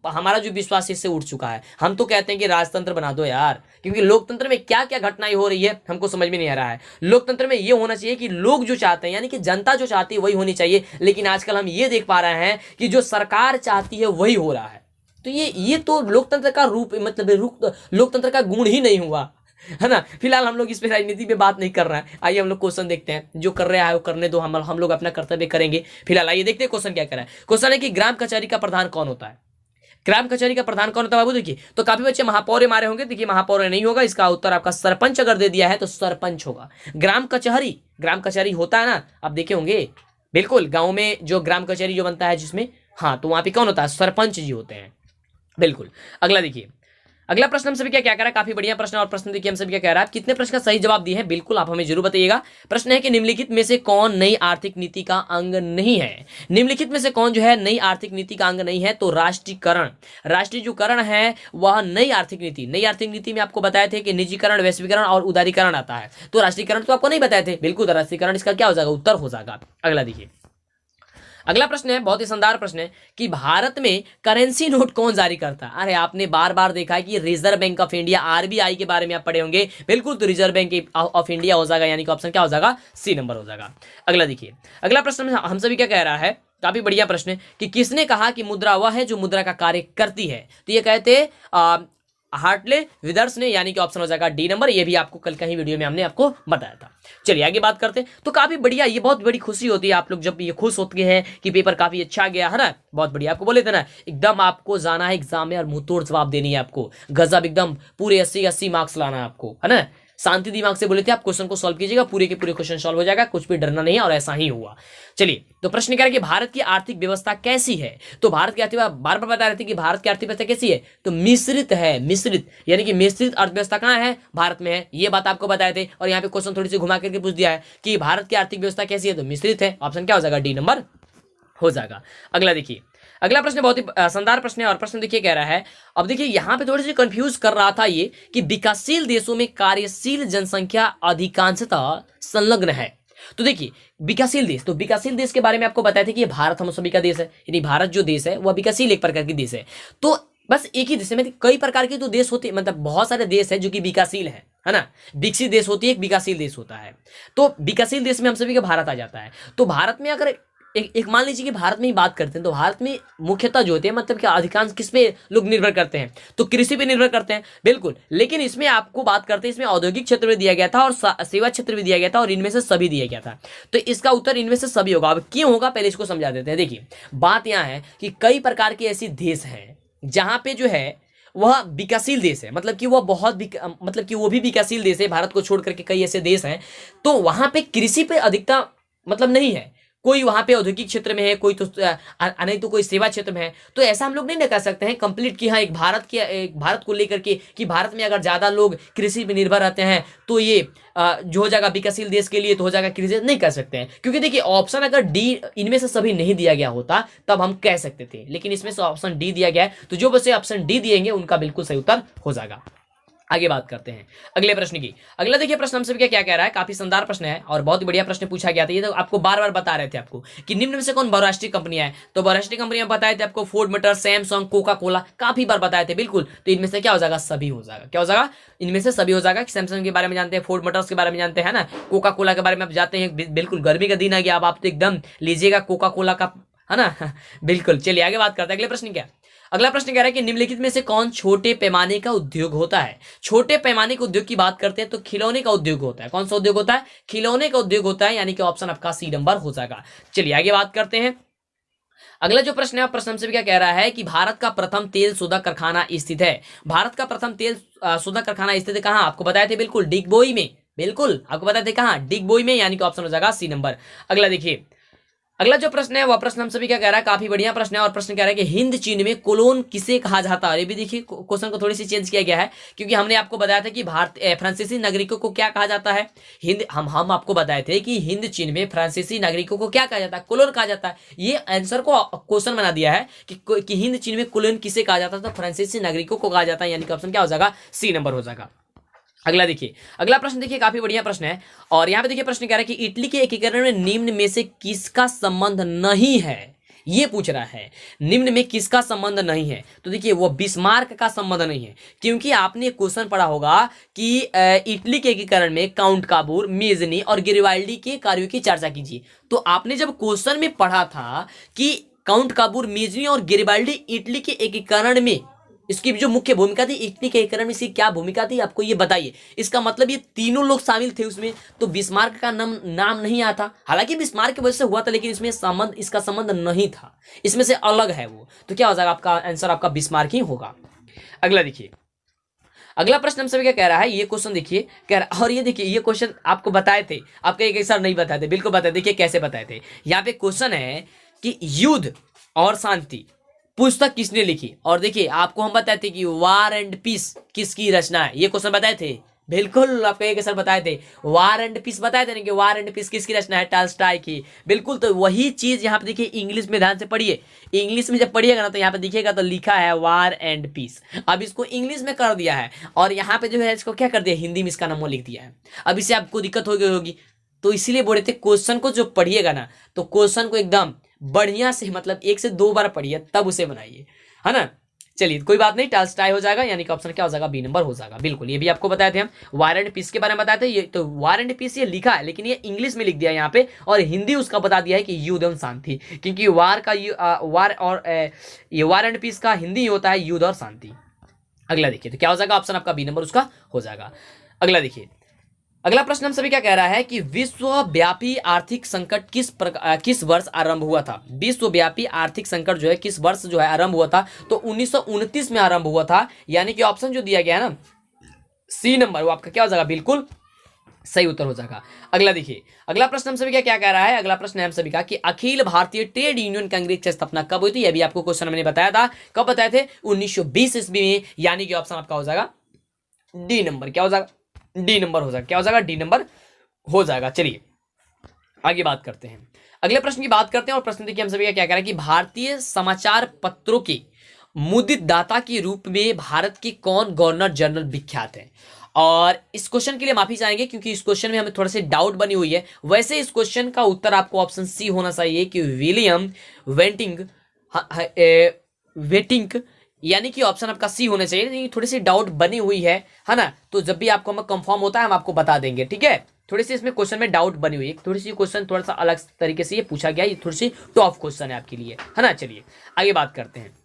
हमारा जो विश्वास इससे उठ चुका है, हम तो कहते हैं कि राजतंत्र बना दो यार, क्योंकि लोकतंत्र में क्या क्या घटनाएं हो रही है हमको समझ में नहीं आ रहा है। लोकतंत्र में ये होना चाहिए कि लोग जो चाहते हैं, यानी कि जनता जो चाहती है वही होनी चाहिए, लेकिन आजकल हम ये देख पा रहे हैं कि जो सरकार चाहती है वही हो रहा है। तो ये तो लोकतंत्र का रूप, मतलब लोकतंत्र का गुण ही नहीं हुआ, है ना? फिलहाल हम लोग इस पे राजनीति पे बात नहीं कर रहे हैं। आइए हम लोग क्वेश्चन देखते हैं, जो कर रहे हैं वो करने दो, हम लोग अपना कर्तव्य करेंगे। फिलहाल आइए देखते हैं क्वेश्चन क्या कर रहा है। क्वेश्चन है कि ग्राम कचहरी का प्रधान कौन होता है? ग्राम कचहरी का प्रधान कौन होता है बाबू? देखिए तो काफी बच्चे महापौर मारे होंगे, देखिए महापौर नहीं होगा, इसका उत्तर आपका सरपंच अगर दे दिया है तो सरपंच होगा। ग्राम कचहरी होता है ना, आप देखे होंगे, बिल्कुल गांव में जो ग्राम कचहरी जो बनता है जिसमें, हाँ, तो वहां पे कौन होता है? सरपंच जी होते हैं, बिल्कुल। अगला देखिए, अगला प्रश्न हम सभी क्या कह रहा है, काफी बढ़िया प्रश्न। और प्रश्न देखिए हम सभी क्या कह रहा है, कितने प्रश्न का सही जवाब दिए हैं, बिल्कुल आप हमें जरूर बताइएगा। प्रश्न है कि निम्नलिखित में से कौन नई आर्थिक नीति का अंग नहीं है? निम्नलिखित में से कौन जो है नई आर्थिक नीति का अंग नहीं है? तो राष्ट्रीयकरण है वह नई आर्थिक नीति में आपको बताए थे कि निजीकरण, वैश्वीकरण और उदारीकरण आता है। तो राष्ट्रीयकरण तो आपको नहीं बताए थे, बिल्कुल राष्ट्रीयकरण इसका क्या हो जाएगा, उत्तर हो जाएगा। अगला देखिए, अगला प्रश्न है, बहुत ही शानदार प्रश्न है कि भारत में करेंसी नोट कौन जारी करता है? अरे आपने बार बार देखा है कि reserve bank of India, RBI के बारे में आप पढ़े होंगे, बिल्कुल। तो रिजर्व बैंक ऑफ इंडिया हो जाएगा, यानी कि ऑप्शन क्या हो जाएगा, सी नंबर हो जाएगा। अगला देखिए, अगला प्रश्न हम सभी क्या कह रहा है, काफी बढ़िया प्रश्न है कि किसने कहा कि मुद्रा वह है जो मुद्रा का कार्य करती है? तो ये कहते हार्टले विदर्स ने, यानी कि ऑप्शन हो जाएगा डी नंबर। ये भी आपको कल का ही वीडियो में हमने आपको बताया था। चलिए आगे बात करते हैं। तो काफी बढ़िया, ये बहुत बड़ी खुशी होती है आप लोग जब ये खुश होते हैं कि पेपर काफी अच्छा गया, है ना? बहुत बढ़िया। आपको बोले थे ना, एकदम आपको जाना है एग्जाम में और मुंह तोड़ जवाब देनी है आपको, गजब, एकदम पूरे 80 मार्क्स लाना है आपको, है ना? शांति दिमाग से बोले थे आप क्वेश्चन को सॉल्व कीजिएगा, पूरे के पूरे क्वेश्चन सॉल्व हो जाएगा, कुछ भी डरना नहीं है, और ऐसा ही हुआ। चलिए, तो प्रश्न क्या है कि भारत की आर्थिक व्यवस्था कैसी है? तो भारत की अर्थव्यवस्था, बार बार बता रहे थे कि भारत की आर्थिक व्यवस्था कैसी है, तो मिश्रित है, मिश्रित, यानी कि मिश्रित अर्थव्यवस्था कहाँ है, भारत में है। ये बात आपको बताए थे, और यहाँ पे क्वेश्चन थोड़ी सी घुमा करके पूछ दिया है कि भारत की आर्थिक व्यवस्था कैसी है, तो मिश्रित है, ऑप्शन क्या हो जाएगा, डी नंबर हो जाएगा। अगला देखिए, अगला प्रश्न बहुत ही शानदार प्रश्न है, और प्रश्न देखिए कह रहा है, अब देखिए यहाँ पे थोड़ी सी कंफ्यूज कर रहा था ये कि विकासशील देशों में कार्यशील जनसंख्या अधिकांशतः संलग्न है। तो देखिए विकासशील देश, तो विकासशील देश के बारे में आपको बताया था कि ये भारत हम सभी का देश है, यानी भारत जो देश है वह विकासशील एक प्रकार की देश है। तो बस एक ही देश में कई प्रकार के तो देश होते, मतलब बहुत सारे देश है जो कि विकासशील है ना? विकसित देश होती है, एक विकासशील देश होता है। तो विकासशील देश में हम सभी का भारत आ जाता है। तो भारत में अगर एक मान लीजिए कि भारत में ही बात करते हैं, तो भारत में मुख्यतः जो होते हैं, मतलब कि अधिकांश किस पे लोग निर्भर करते हैं, तो कृषि पे निर्भर करते हैं, बिल्कुल। लेकिन इसमें आपको बात करते हैं, इसमें औद्योगिक क्षेत्र में दिया गया था और सेवा क्षेत्र भी दिया गया था, और इनमें से सभी दिया गया था। तो इसका उत्तर इनमें से सभी होगा। अब क्यों होगा, पहले इसको समझा देते हैं। देखिए बात यहाँ है कि कई प्रकार के ऐसे देश हैं जहां पे जो है वह विकासशील देश है, मतलब कि वह मतलब कि वो भी विकासशील देश है, भारत को छोड़ करके कई ऐसे देश हैं, तो वहां पे कृषि पे अधिकता मतलब नहीं है, कोई वहां पे औद्योगिक क्षेत्र में है, कोई तो नहीं तो कोई सेवा क्षेत्र में है। तो ऐसा हम लोग नहीं कह सकते हैं कंप्लीट कि हाँ एक भारत को लेकर के कि भारत में अगर ज्यादा लोग कृषि पे निर्भर रहते हैं तो ये जो हो जाएगा विकासशील देश के लिए, तो हो जाएगा कृषि, नहीं कर सकते हैं। क्योंकि देखिए ऑप्शन अगर डी इनमें से सभी नहीं दिया गया होता तब हम कह सकते थे, लेकिन इसमें से ऑप्शन डी दिया गया है, तो जो बच्चे ऑप्शन डी दिएंगे उनका बिल्कुल सही उत्तर हो जाएगा। आगे बात करते हैं अगले प्रश्न की। अगला देखिए प्रश्न हमसे क्या क्या कह रहा है, काफी शानदार प्रश्न है और बहुत ही बढ़िया प्रश्न पूछा गया था। ये तो आपको बार बार बता रहे थे आपको कि निम्न में से कौन बहुराष्ट्रीय कंपनियां हैं, तो बहुराष्ट्रीय कंपनियां बताए थे आपको Ford motor, Samsung, Coca Cola, काफी बार बताए थे बिल्कुल। तो इनमें से क्या हो जाएगा, सभी हो जाएगा। क्या हो जाएगा, इनमें से सभी हो जाएगा। सैमसंग के बारे में जानते हैं, फोर्ड मोटर्स के बारे में जानते हैं ना, कोका कोला के बारे में आप जानते हैं। बिल्कुल गर्मी का दिन आ गया, अब आप तो एकदम लीजिएगा कोका कोला का, है ना बिल्कुल। चलिए आगे बात करते हैं। अगले प्रश्न क्या, अगला प्रश्न कह रहा है कि निम्नलिखित में से कौन छोटे पैमाने का उद्योग होता है। छोटे पैमाने के उद्योग की बात करते हैं तो खिलौने का उद्योग होता है। कौन सा उद्योग होता है, खिलौने का उद्योग होता है, यानी कि ऑप्शन आपका सी नंबर हो जाएगा। चलिए आगे बात करते हैं। अगला जो प्रश्न है, प्रश्न से भी क्या कह रहा है कि भारत का प्रथम तेल शोधक कारखाना स्थित है। भारत का प्रथम तेल शोधक कारखाना स्थित है कहां, आपको बताए थे बिल्कुल डिगबोई में, बिल्कुल आपको बताए थे कहां, डिगबोई में, यानी कि ऑप्शन हो जाएगा सी नंबर। अगला देखिए, अगला जो प्रश्न है वह प्रश्न हम सभी क्या कह रहा है, काफी बढ़िया प्रश्न है और प्रश्न कह रहा है कि हिंद चीन में कोलोन किसे कहा जाता है। ये भी देखिए क्वेश्चन को थोड़ी सी चेंज किया गया है, क्योंकि हमने आपको बताया था कि फ्रांसीसी नागरिकों को क्या कहा जाता है, हिंद, हम आपको बताए थे कि हिंद चीन में फ्रांसीसी नागरिकों को क्या कहा जाता है, कोलोन कहा जाता है। ये आंसर को क्वेश्चन बना दिया है कि हिंद चीन में कोलोन किसे कहा जाता है, तो फ्रांसीसी नागरिकों को कहा जाता है, यानी कि ऑप्शन क्या हो जाएगा, सी नंबर हो जाएगा। अगला देखिए, अगला प्रश्न देखिए काफी बढ़िया प्रश्न है और यहाँ पे देखिए प्रश्न कह रहा है कि इटली के एकीकरण में निम्न में से किसका संबंध नहीं है, ये पूछ रहा है निम्न में किसका संबंध नहीं है। तो देखिए वो बिस्मार्क का संबंध नहीं है, क्योंकि आपने क्वेश्चन पढ़ा होगा कि इटली के एकीकरण में काउंट काबूर, मेजनी और गिरिवाल्डी के कार्यों की चर्चा कीजिए। तो आपने जब क्वेश्चन में पढ़ा था कि काउंट काबूर, मेजनी और गिरिवाल्डी इटली के एकीकरण में इसकी जो मुख्य भूमिका थी, इटली के एकीकरण में इसकी क्या भूमिका थी, आपको ये बताइए। इसका मतलब ये तीनों लोग शामिल थे उसमें, तो बिस्मार्क का नाम नहीं आता। हालांकि बिस्मार्क की वजह से हुआ था, लेकिन इसमें संबंध, इसका संबंध नहीं था, इसमें से अलग है वो। तो क्या हो जाएगा, आपका आंसर आपका बिस्मार्क ही होगा। अगला देखिए, अगला प्रश्न हमसे क्या कह रहा है, ये क्वेश्चन देखिए कह रहा, और ये देखिए ये क्वेश्चन आपको बताए थे, आपके एक सर नहीं बताए थे, बिल्कुल बताए। देखिए कैसे बताए थे, यहाँ पे क्वेश्चन है कि युद्ध और शांति पुस्तक किसने लिखी, और देखिए आपको हम बताए थे कि वार एंड पीस किसकी रचना है, ये क्वेश्चन बताए थे। बिल्कुल आपको एक सर बताए थे, वार एंड पीस बताए थे कि वार एंड पीस किसकी रचना है, टॉल्स्टॉय की। बिल्कुल, तो वही चीज यहाँ पे देखिए इंग्लिश में ध्यान से पढ़िए। इंग्लिश में जब पढ़िएगा ना तो यहाँ पे दिखेगा, तो लिखा है वार एंड पीस। अब इसको इंग्लिश में कर दिया है और यहाँ पे जो है इसको क्या कर दिया, हिंदी में इसका नाम लिख दिया है। अब इससे आपको दिक्कत हो गई होगी, तो इसीलिए बोले थे क्वेश्चन को जो पढ़िएगा ना, तो क्वेश्चन को एकदम बढ़िया से, मतलब 1 से 2 बार पढ़िए तब उसे बनाइए, है ना। चलिए कोई बात नहीं, टॉल्स्टॉय हो जाएगा, यानी कि ऑप्शन क्या हो जाएगा, बी नंबर हो जाएगा। बिल्कुल, ये भी आपको बताए थे हम, वार एंड पीस के बारे में बताए थे। ये तो वार एंड पीस ये लिखा है, लेकिन ये इंग्लिश में लिख दिया यहाँ पे, और हिंदी उसका बता दिया है कि युद्ध एवं शांति, क्योंकि वार का वार और ये वार एंड पीस का हिंदी होता है युद्ध और शांति। अगला देखिए, तो क्या हो जाएगा, ऑप्शन आपका बी नंबर उसका हो जाएगा। अगला देखिए, अगला प्रश्न हम सभी क्या कह रहा है कि विश्वव्यापी आर्थिक संकट किस वर्ष आरंभ हुआ था। विश्वव्यापी आर्थिक संकट जो है किस वर्ष जो है आरंभ हुआ था, तो 1929 में आरंभ हुआ था, यानी कि ऑप्शन जो दिया गया है ना सी नंबर, वो आपका क्या हो जाएगा, बिल्कुल सही उत्तर हो जाएगा। अगला देखिए, अगला प्रश्न हम सभी क्या क्या कह रहा है, अगला प्रश्न है हम सभी का कि अखिल भारतीय ट्रेड यूनियन कांग्रेस की स्थापना कब हुई थी। यह भी आपको क्वेश्चन मैंने बताया था, कब बताए थे, 1920 ईस्वी में, यानी कि ऑप्शन आपका हो जाएगा डी नंबर। क्या हो जाएगा, डी नंबर हो जाएगा। क्या हो जाएगा, डी नंबर हो जाएगा। चलिए आगे बात करते हैं, अगले प्रश्न की बात करते हैं। और प्रश्न देखिए हम सभी क्या कह रहा है कि भारतीय समाचार पत्रों के मुद्रित दाता के रूप में भारत के कौन गवर्नर जनरल विख्यात है। और इस क्वेश्चन के लिए माफी चाहेंगे, क्योंकि इस क्वेश्चन में हमें थोड़ा सी डाउट बनी हुई है। वैसे इस क्वेश्चन का उत्तर आपको ऑप्शन सी होना चाहिए कि विलियम वेटिंग, यानी कि ऑप्शन आपका सी होना चाहिए। थोड़ी सी डाउट बनी हुई है ना, तो जब भी आपको हम कंफर्म होता है हम आपको बता देंगे, ठीक है। थोड़ी सी इसमें क्वेश्चन में डाउट बनी हुई है, थोड़ी सी क्वेश्चन थोड़ा सा अलग तरीके से ये पूछा गया, ये थोड़ी सी टफ क्वेश्चन है आपके लिए, है ना। चलिए आगे बात करते हैं।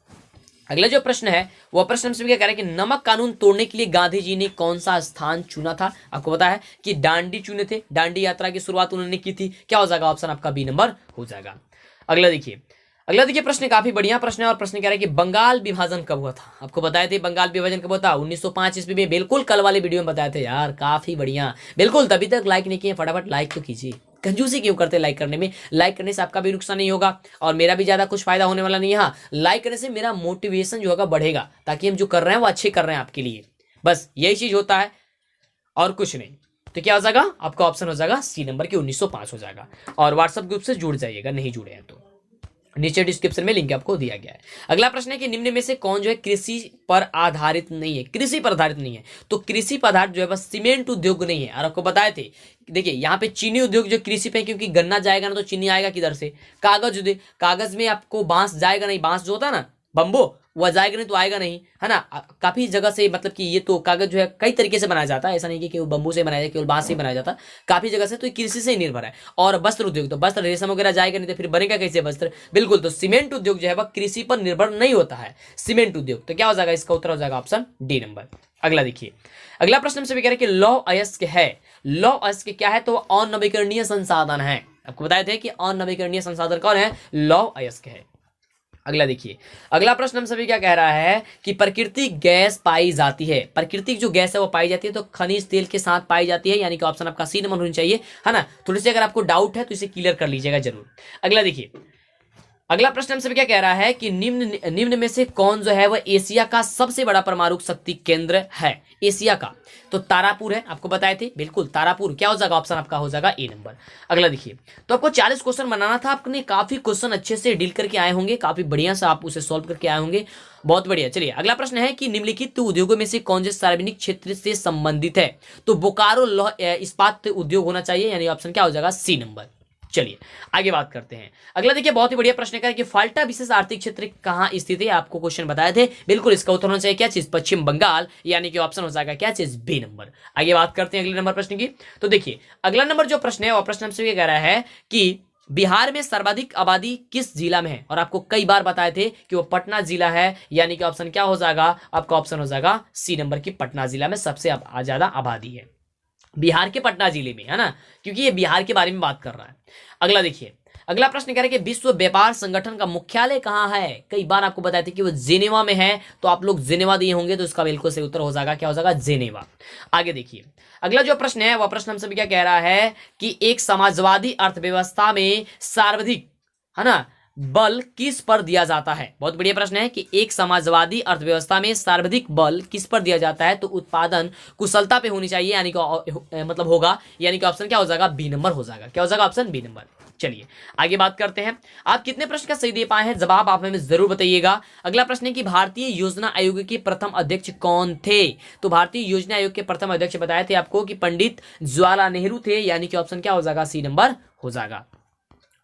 अगला जो प्रश्न है वह प्रश्न हमसे क्या कह रहा है कि नमक कानून तोड़ने के लिए गांधी जी ने कौन सा स्थान चुना था। आपको पता है कि दांडी चुने थे, दांडी यात्रा की शुरुआत उन्होंने की थी। क्या हो जाएगा, ऑप्शन आपका बी नंबर हो जाएगा। अगला देखिए प्रश्न काफी बढ़िया प्रश्न है और प्रश्न कह रहा है कि बंगाल विभाजन कब हुआ था। आपको बताए थे बंगाल विभाजन कब हुआ था, 1905 ईस्वी में। बिल्कुल कल वाले वीडियो में बताए थे यार, काफी बढ़िया। बिल्कुल, तभी तक लाइक नहीं किए, फटाफट लाइक तो कीजिए। कंजूसी क्यों करते लाइक करने में, लाइक करने से आपका भी नुकसान नहीं होगा और मेरा भी ज्यादा कुछ फायदा होने वाला नहीं है। हाँ, लाइक करने से मेरा मोटिवेशन जो होगा बढ़ेगा, ताकि हम जो कर रहे हैं वो अच्छे कर रहे हैं आपके लिए, बस यही चीज होता है और कुछ नहीं। तो क्या हो जाएगा, आपका ऑप्शन हो जाएगा सी नंबर की 1905 हो जाएगा। और व्हाट्सएप ग्रुप से जुड़ जाइएगा, नहीं जुड़े हैं तो। नीचे डिस्क्रिप्शन में लिंक आपको दिया गया है। अगला प्रश्न है कि निम्न में से कौन जो है कृषि पर आधारित नहीं है, कृषि पर आधारित नहीं है। तो कृषि पदार्थ जो है बस सीमेंट उद्योग नहीं है। और आपको बताए थे, देखिए यहाँ पे चीनी उद्योग जो कृषि पे, क्योंकि गन्ना जाएगा ना तो चीनी आएगा किधर से, कागज उद्योग, कागज में आपको बांस जाएगा नहीं, बांस जो होता है ना बम्बो, वह जाएगा नहीं तो आएगा नहीं, है ना। काफी जगह से, मतलब कि ये तो कागज जो है कई तरीके से बनाया जाता है, ऐसा नहीं कि केवल बम्बू से बनाया जाए, केवल बांस से बनाया जाता, काफी जगह से, तो ये कृषि से ही निर्भर है। और वस्त्र उद्योग, तो वस्त्र रेशम वगैरह जाएगा नहीं तो फिर बनेगा कैसे वस्त्र, बिल्कुल। तो सीमेंट उद्योग जो है वह कृषि पर निर्भर नहीं होता है, सीमेंट उद्योग। तो क्या हो जाएगा, इसका उत्तर हो जाएगा ऑप्शन डी नंबर। अगला देखिए, अगला प्रश्न हमसे भी कह रहे हैं कि लौह अयस्क है, लौह अयस्क क्या है, तो अनवीकरणीय संसाधन है। आपको बताए थे कि अनवीकरणीय संसाधन कौन है, लौह अयस्क है। अगला देखिए, अगला प्रश्न हम सभी क्या कह रहा है कि प्राकृतिक गैस पाई जाती है, प्राकृतिक जो गैस है वो पाई जाती है तो खनिज तेल के साथ पाई जाती है, यानी कि ऑप्शन आपका सी नंबर होनी चाहिए, है ना। थोड़ी सी अगर आपको डाउट है तो इसे क्लियर कर लीजिएगा जरूर। अगला देखिए, अगला प्रश्न हमसे क्या कह रहा है कि निम्न में से कौन जो है वह एशिया का सबसे बड़ा परमाणु शक्ति केंद्र है, एशिया का। तो तारापुर है, आपको बताए थे, बिल्कुल तारापुर। क्या हो जाएगा, ऑप्शन आपका हो जाएगा ए नंबर। अगला देखिए, तो आपको 40 क्वेश्चन बनाना था, आपने काफी क्वेश्चन अच्छे से डील करके आए होंगे, काफी बढ़िया से आप उसे सॉल्व करके आए होंगे, बहुत बढ़िया। चलिए अगला प्रश्न है कि निम्नलिखित उद्योगों में से कौन से सार्वजनिक क्षेत्र से संबंधित है। तो बोकारो लौह इस्पात उद्योग होना चाहिए, यानी ऑप्शन क्या हो जाएगा, सी नंबर। चलिए आगे बात करते हैं। अगला देखिए, बहुत ही बढ़िया प्रश्न है कि फाल्टा विशेष आर्थिक क्षेत्र कहां स्थित है, आपको क्वेश्चन बताए थे, बिल्कुल इसका उत्तर होना चाहिए क्या चीज, पश्चिम बंगाल, यानी कि ऑप्शन हो जाएगा क्या चीज, बी नंबर। आगे बात करते हैं अगले नंबर प्रश्न की। तो देखिए अगला नंबर जो प्रश्न है वह प्रश्न हमसे ये कह रहा है कि बिहार में सर्वाधिक आबादी किस जिला में है, और आपको कई बार बताए थे कि वो पटना जिला है, यानी कि ऑप्शन क्या हो जाएगा, आपका ऑप्शन हो जाएगा सी नंबर की पटना जिला में सबसे ज्यादा आबादी है, बिहार के पटना जिले में, है ना, क्योंकि ये बिहार के बारे में बात कर रहा है। अगला देखिए, अगला प्रश्न कह रहे हैं कि विश्व व्यापार संगठन का मुख्यालय कहां है। कई बार आपको बताए थे कि वो जेनेवा में है, तो आप लोग जेनेवा दिए होंगे, तो इसका बिल्कुल सही उत्तर हो जाएगा क्या हो जाएगा, जेनेवा। आगे देखिए, अगला जो प्रश्न है वह प्रश्न हमसे क्या कह रहा है कि एक समाजवादी अर्थव्यवस्था में सर्वाधिक, है ना, बल किस पर दिया जाता है। बहुत बढ़िया प्रश्न है कि एक समाजवादी अर्थव्यवस्था में सर्वाधिक बल किस पर दिया जाता है, तो उत्पादन कुशलता पे होनी चाहिए, यानी कि मतलब होगा, यानी कि ऑप्शन क्या हो जाएगा, बी नंबर हो जाएगा। क्या हो जाएगा, ऑप्शन बी नंबर। चलिए आगे बात करते हैं। आप कितने प्रश्न का सही दे पाए हैं, जवाब आप हमें जरूर बताइएगा। अगला प्रश्न है कि भारतीय योजना आयोग के प्रथम अध्यक्ष कौन थे। तो भारतीय योजना आयोग के प्रथम अध्यक्ष बताए थे आपको कि पंडित जवाहरलाल नेहरू थे, यानी कि ऑप्शन क्या हो जाएगा, सी नंबर हो जाएगा।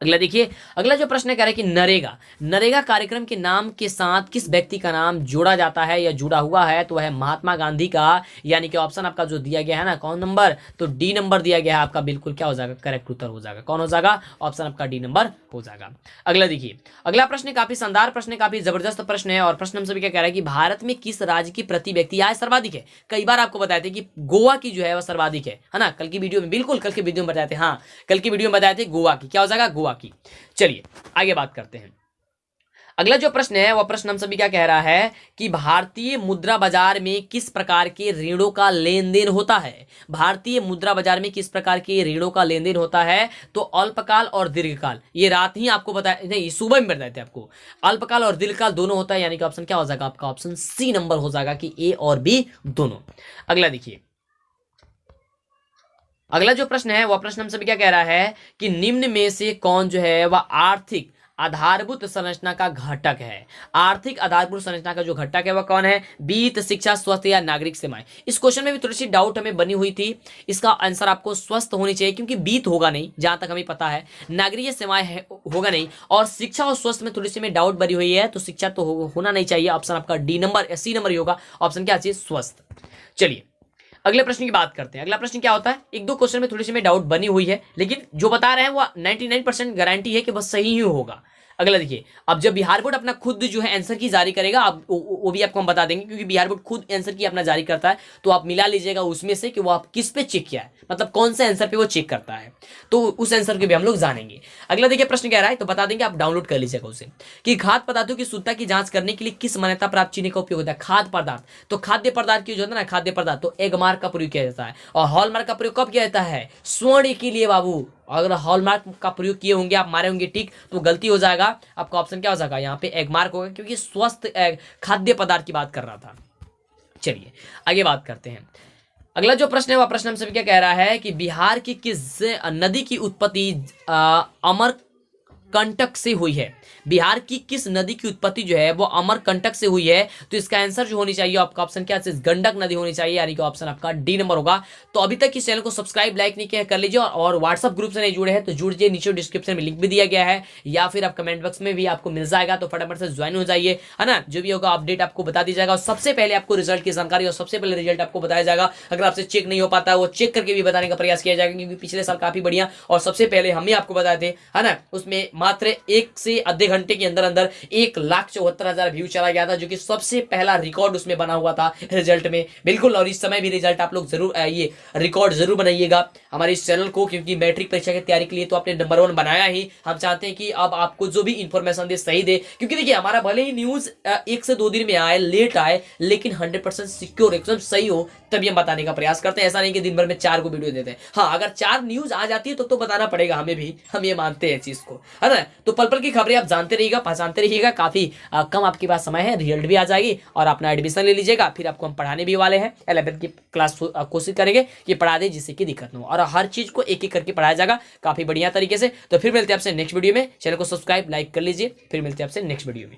अगला देखिए, अगला जो प्रश्न कह रहा है कि नरेगा, नरेगा कार्यक्रम के नाम के साथ किस व्यक्ति का नाम जोड़ा जाता है या जुड़ा हुआ है, तो वह महात्मा गांधी का, यानी कि ऑप्शन आपका जो दिया गया है ना, कौन नंबर, तो डी नंबर दिया गया है आपका, बिल्कुल क्या हो जाएगा, करेक्ट उत्तर हो जाएगा, कौन हो जाएगा, ऑप्शन आपका डी नंबर हो जाएगा। अगला देखिए, अगला प्रश्न काफी शानदार प्रश्न है, काफी जबरदस्त प्रश्न है, और प्रश्न हमसे भी क्या कह रहा है कि भारत में किस राज्य की प्रति व्यक्ति आय सर्वाधिक है। कई बार आपको बताए थे कि गोवा की जो है वह सर्वाधिक है ना, कल की वीडियो में, बिल्कुल कल की वीडियो में बताए थे, हाँ कल की वीडियो में बताए थे गोवा की, क्या हो जाएगा, गोवा की। चलिए आगे बात करते हैं। अगला जो प्रश्न है वह प्रश्न हम सभी क्या कह रहा है कि भारतीय मुद्रा बाजार में किस प्रकार के ऋणों का लेन देन होता है। भारतीय मुद्रा बाजार में किस प्रकार के ऋणों का लेन देन होता है, तो अल्पकाल और दीर्घकाल। ये रात ही आपको बताया, नहीं सुबह में बताए थे आपको, अल्पकाल और दीर्घकाल दोनों होता है, यानी कि ऑप्शन क्या हो जाएगा आपका, ऑप्शन सी नंबर हो जाएगा कि ए और बी दोनों। अगला देखिए, अगला जो प्रश्न है वह प्रश्न हमसे भी क्या कह रहा है कि निम्न में से कौन जो है वह आर्थिक आधारभूत संरचना का घटक है। आर्थिक आधारभूत संरचना का जो घटक है वह कौन है, वित्त, शिक्षा, स्वास्थ्य या नागरिक सेवाएं। इस क्वेश्चन में भी थोड़ी सी डाउट हमें बनी हुई थी, इसका आंसर आपको स्वस्थ होनी चाहिए, क्योंकि वित्त होगा नहीं जहां तक हमें पता है, नागरिक सेवाएं होगा नहीं, और शिक्षा और स्वास्थ्य में थोड़ी सी में डाउट बनी हुई है, तो शिक्षा तो होना नहीं चाहिए, ऑप्शन आपका डी नंबर, सी नंबर ही होगा, ऑप्शन क्या चाहिए, स्वस्थ। चलिए अगले प्रश्न की बात करते हैं। अगला प्रश्न क्या होता है, एक दो क्वेश्चन में थोड़ी सी में डाउट बनी हुई है, लेकिन जो बता रहे हैं वो 99% गारंटी है कि बस सही ही होगा। अगला देखिए, अब जब बिहार बोर्ड अपना खुद जो है आंसर की जारी करेगा, अब वो भी आपको हम बता देंगे, क्योंकि बिहार बोर्ड खुद आंसर की अपना जारी करता है, तो आप मिला लीजिएगा उसमें से कि वो आप किस पे चेक किया है, मतलब कौन से आंसर पे वो चेक करता है, तो उस आंसर के भी हम लोग जानेंगे। अगला देखिए प्रश्न कह रहा है, तो बता देंगे, आप डाउनलोड कर लीजिएगा उसे, कि खाद्य पदार्थों की शुद्धता की जांच करने के लिए किस मान्यता प्राप्त चीनी का उपयोग होता है। खाद्य पदार्थ, तो खाद्य पदार्थ की जो है ना, खाद्य पदार्थ, तो एगमार्क का प्रयोग किया जाता है, और हॉलमार्क का प्रयोग कब किया जाता है, स्वर्ण के लिए बाबू। अगर हॉलमार्क का प्रयोग किए होंगे, आप मारे होंगे टिक, तो गलती हो जाएगा, आपका ऑप्शन क्या हो जाएगा, यहाँ पे एगमार्क होगा, क्योंकि स्वस्थ खाद्य पदार्थ की बात कर रहा था। चलिए आगे बात करते हैं। अगला जो प्रश्न है वह प्रश्न हमसे क्या कह रहा है कि बिहार की किस नदी की उत्पत्ति कंटक से हुई है। बिहार की किस नदी की उत्पत्ति जो है वो अमरकंटक से हुई है? तो इसका आंसर जो होनी चाहिए आपका ऑप्शन क्या है? गंडक नदी होनी चाहिए, यानी कि ऑप्शन आपका डी नंबर होगा। तो अभी तक इस चैनल को सब्सक्राइब लाइक नहीं किया कर लीजिए, और व्हाट्सअप ग्रुप से नहीं जुड़े हैं तो जुड़ जाइए, नीचे डिस्क्रिप्शन में लिंक भी दिया गया है या फिर आप कमेंट बॉक्स में भी आपको मिल जाएगा, तो फटाफट से ज्वाइन हो जाइए, है ना। जो भी होगा अपडेट आपको बता दी जाएगा, और सबसे पहले आपको रिजल्ट की जानकारी और सबसे पहले रिजल्ट आपको बताया जाएगा। अगर आपसे चेक नहीं हो पाता है वो चेक करके भी बताने का प्रयास किया जाएगा, क्योंकि पिछले साल काफी बढ़िया और सबसे पहले हम ही आपको बताए थे, है ना। उसमें मात्र 1 से आधे घंटे के अंदर अंदर 1,74,000 व्यू चला गया था, जो कि सबसे पहला रिकॉर्ड उसमें बना हुआ था रिजल्ट में। बिल्कुल, और इस समय भी रिजल्ट आप लोग जरूर ये रिकॉर्ड जरूर बनाइएगा हमारे इस चैनल को, क्योंकि मैट्रिक परीक्षा की तैयारी के लिए तो आपने नंबर 1 बनाया ही। हम चाहते हैं कि अब आपको जो भी इंफॉर्मेशन दे सही दे, क्योंकि देखिए हमारा भले ही न्यूज 1 से 2 दिन में आए, लेट आए, लेकिन 100% सिक्योर एकदम सही हो तभी हम बताने का प्रयास करते हैं। ऐसा नहीं कि दिन भर में 4 को वीडियो देते हैं। हाँ, अगर 4 न्यूज आ जाती है तो बताना पड़ेगा हमें भी, हम ये मानते हैं चीज को, है ना। तो पल पल की खबरें आप जानते रहिएगा, पहचानते रहिएगा। काफी कम आपके पास समय है, रिजल्ट भी आ जाएगी और अपना एडमिशन ले लीजिएगा। फिर आपको हम पढ़ाने भी वाले हैं, 11th की क्लास कोशिश करेंगे कि पढ़ा दे जिससे कि दिक्कत न हो, और हर चीज को एक एक करके पढ़ाया जाएगा काफी बढ़िया तरीके से। तो फिर मिलते हैं आपसे नेक्स्ट वीडियो में। चैनल को सब्सक्राइब लाइक कर लीजिए, फिर मिलते हैं आपसे नेक्स्ट वीडियो में।